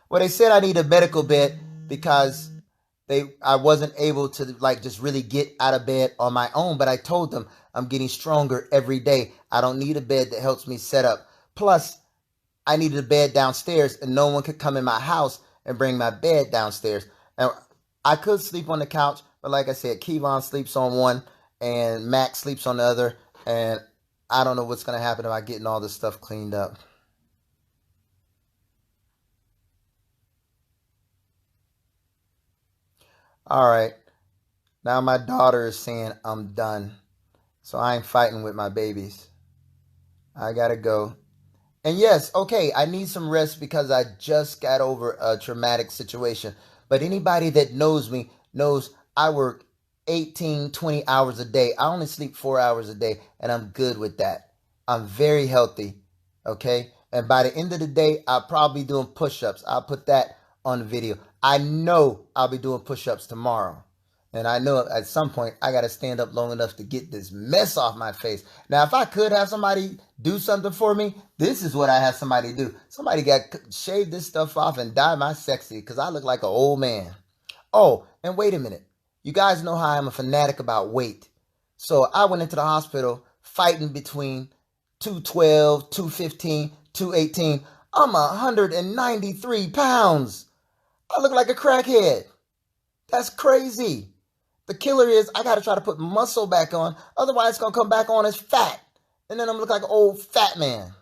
Well, they said I need a medical bed because I wasn't able to just really get out of bed on my own. But I told them I'm getting stronger every day. I don't need a bed that helps me set up. Plus, I needed a bed downstairs and no one could come in my house and bring my bed downstairs. And I could sleep on the couch, but like I said, Kevon sleeps on one and Max sleeps on the other. And I don't know what's going to happen about getting all this stuff cleaned up. All right. Now my daughter is saying I'm done. So I ain't fighting with my babies. I got to go. And yes, okay, I need some rest because I just got over a traumatic situation. But anybody that knows me knows I work 18, 20 hours a day. I only sleep 4 hours a day, and I'm good with that. I'm very healthy, okay? And by the end of the day, I'll probably be doing push-ups. I'll put that on video. I know I'll be doing push-ups tomorrow. And I know at some point I got to stand up long enough to get this mess off my face. Now, if I could have somebody do something for me, this is what I have somebody do. Somebody got shave this stuff off and dye my sexy because I look like an old man. Oh, and wait a minute. You guys know how I'm a fanatic about weight. So I went into the hospital fighting between 212, 215, 218. I'm 193 pounds. I look like a crackhead. That's crazy. The killer is I got to try to put muscle back on. Otherwise, it's going to come back on as fat. And then I'm going to look like an old fat man.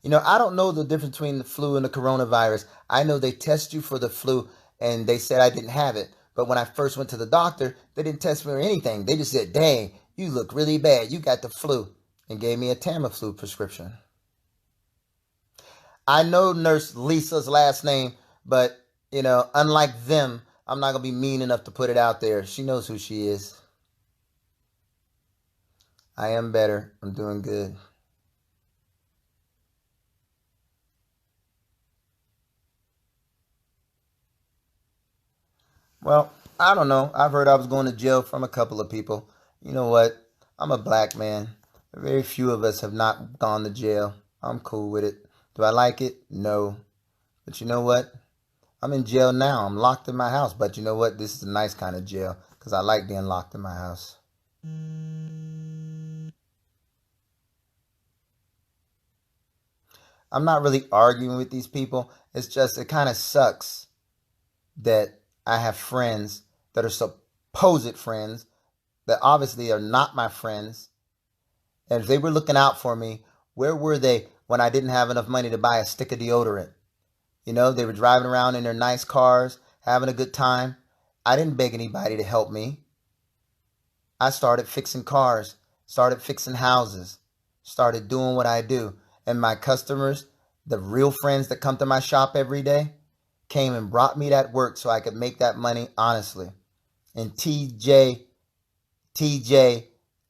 You know, I don't know the difference between the flu and the coronavirus. I know they test you for the flu and they said I didn't have it. But when I first went to the doctor, they didn't test me or anything. They just said, dang, you look really bad. You got the flu, and gave me a Tamiflu prescription. I know Nurse Lisa's last name, but, you know, unlike them, I'm not going to be mean enough to put it out there. She knows who she is. I am better. I'm doing good. Well, I don't know. I've heard I was going to jail from a couple of people. You know what? I'm a black man. Very few of us have not gone to jail. I'm cool with it. Do I like it? No. But you know what? I'm in jail now. I'm locked in my house. But you know what? This is a nice kind of jail because I like being locked in my house. I'm not really arguing with these people. It's just, it kind of sucks that I have friends that are supposed friends that obviously are not my friends. And if they were looking out for me, where were they when I didn't have enough money to buy a stick of deodorant? You know, they were driving around in their nice cars, having a good time. I didn't beg anybody to help me. I started fixing cars, started fixing houses, started doing what I do. And my customers, the real friends that come to my shop every day, came and brought me that work so I could make that money honestly. And TJ,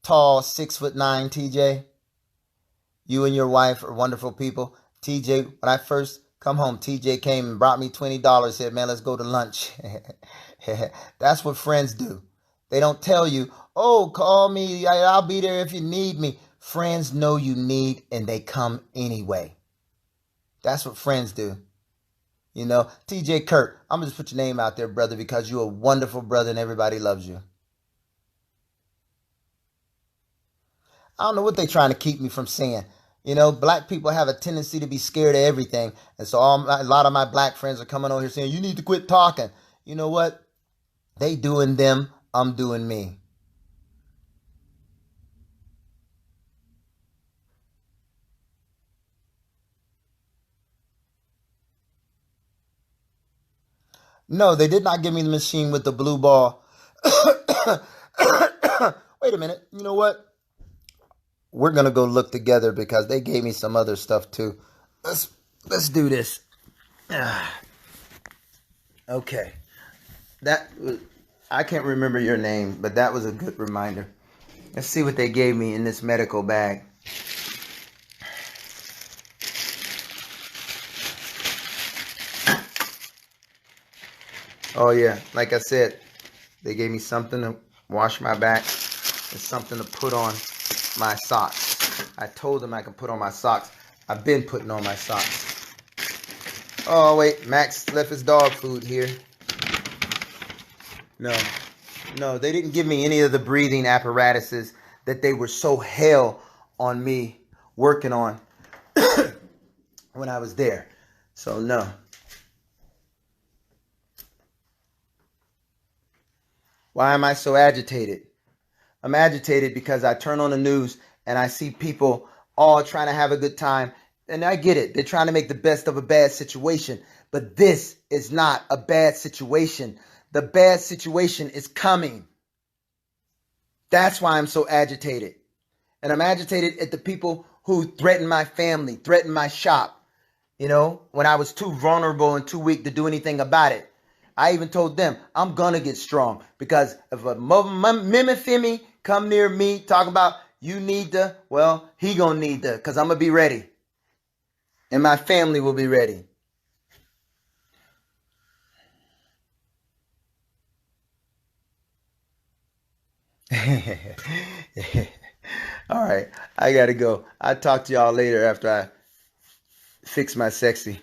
tall, 6'9" TJ, you and your wife are wonderful people. TJ, when I first Come home. TJ came and brought me $20. Said, man, let's go to lunch. That's what friends do. They don't tell you, oh, call me. I'll be there if you need me. Friends know you need and they come anyway. That's what friends do. You know, TJ Kurt, I'm going to just put your name out there, brother, because you're a wonderful brother and everybody loves you. I don't know what they're trying to keep me from saying. You know, black people have a tendency to be scared of everything. And so a lot of my black friends are coming over here saying, you need to quit talking. You know what? They doing them, I'm doing me. No, they did not give me the machine with the blue ball. Wait a minute. You know what? We're gonna go look together because they gave me some other stuff too. Let's do this. Okay. That was, I can't remember your name, but that was a good reminder. Let's see what they gave me in this medical bag. Oh yeah, like I said, they gave me something to wash my back and something to put on my socks. I told them I could put on my socks. I've been putting on my socks. Oh wait, Max left his dog food here. No, they didn't give me any of the breathing apparatuses that they were so hell on me working on when I was there. So no. Why am I so agitated? I'm agitated because I turn on the news and I see people all trying to have a good time. And I get it. They're trying to make the best of a bad situation. But this is not a bad situation. The bad situation is coming. That's why I'm so agitated. And I'm agitated at the people who threaten my family, threaten my shop. You know, when I was too vulnerable and too weak to do anything about it. I even told them I'm going to get strong because if a mimifimi come near me talking about you need to, well, he going to need to because I'm going to be ready. And my family will be ready. All right, I got to go. I'll talk to y'all later after I fix my sexy.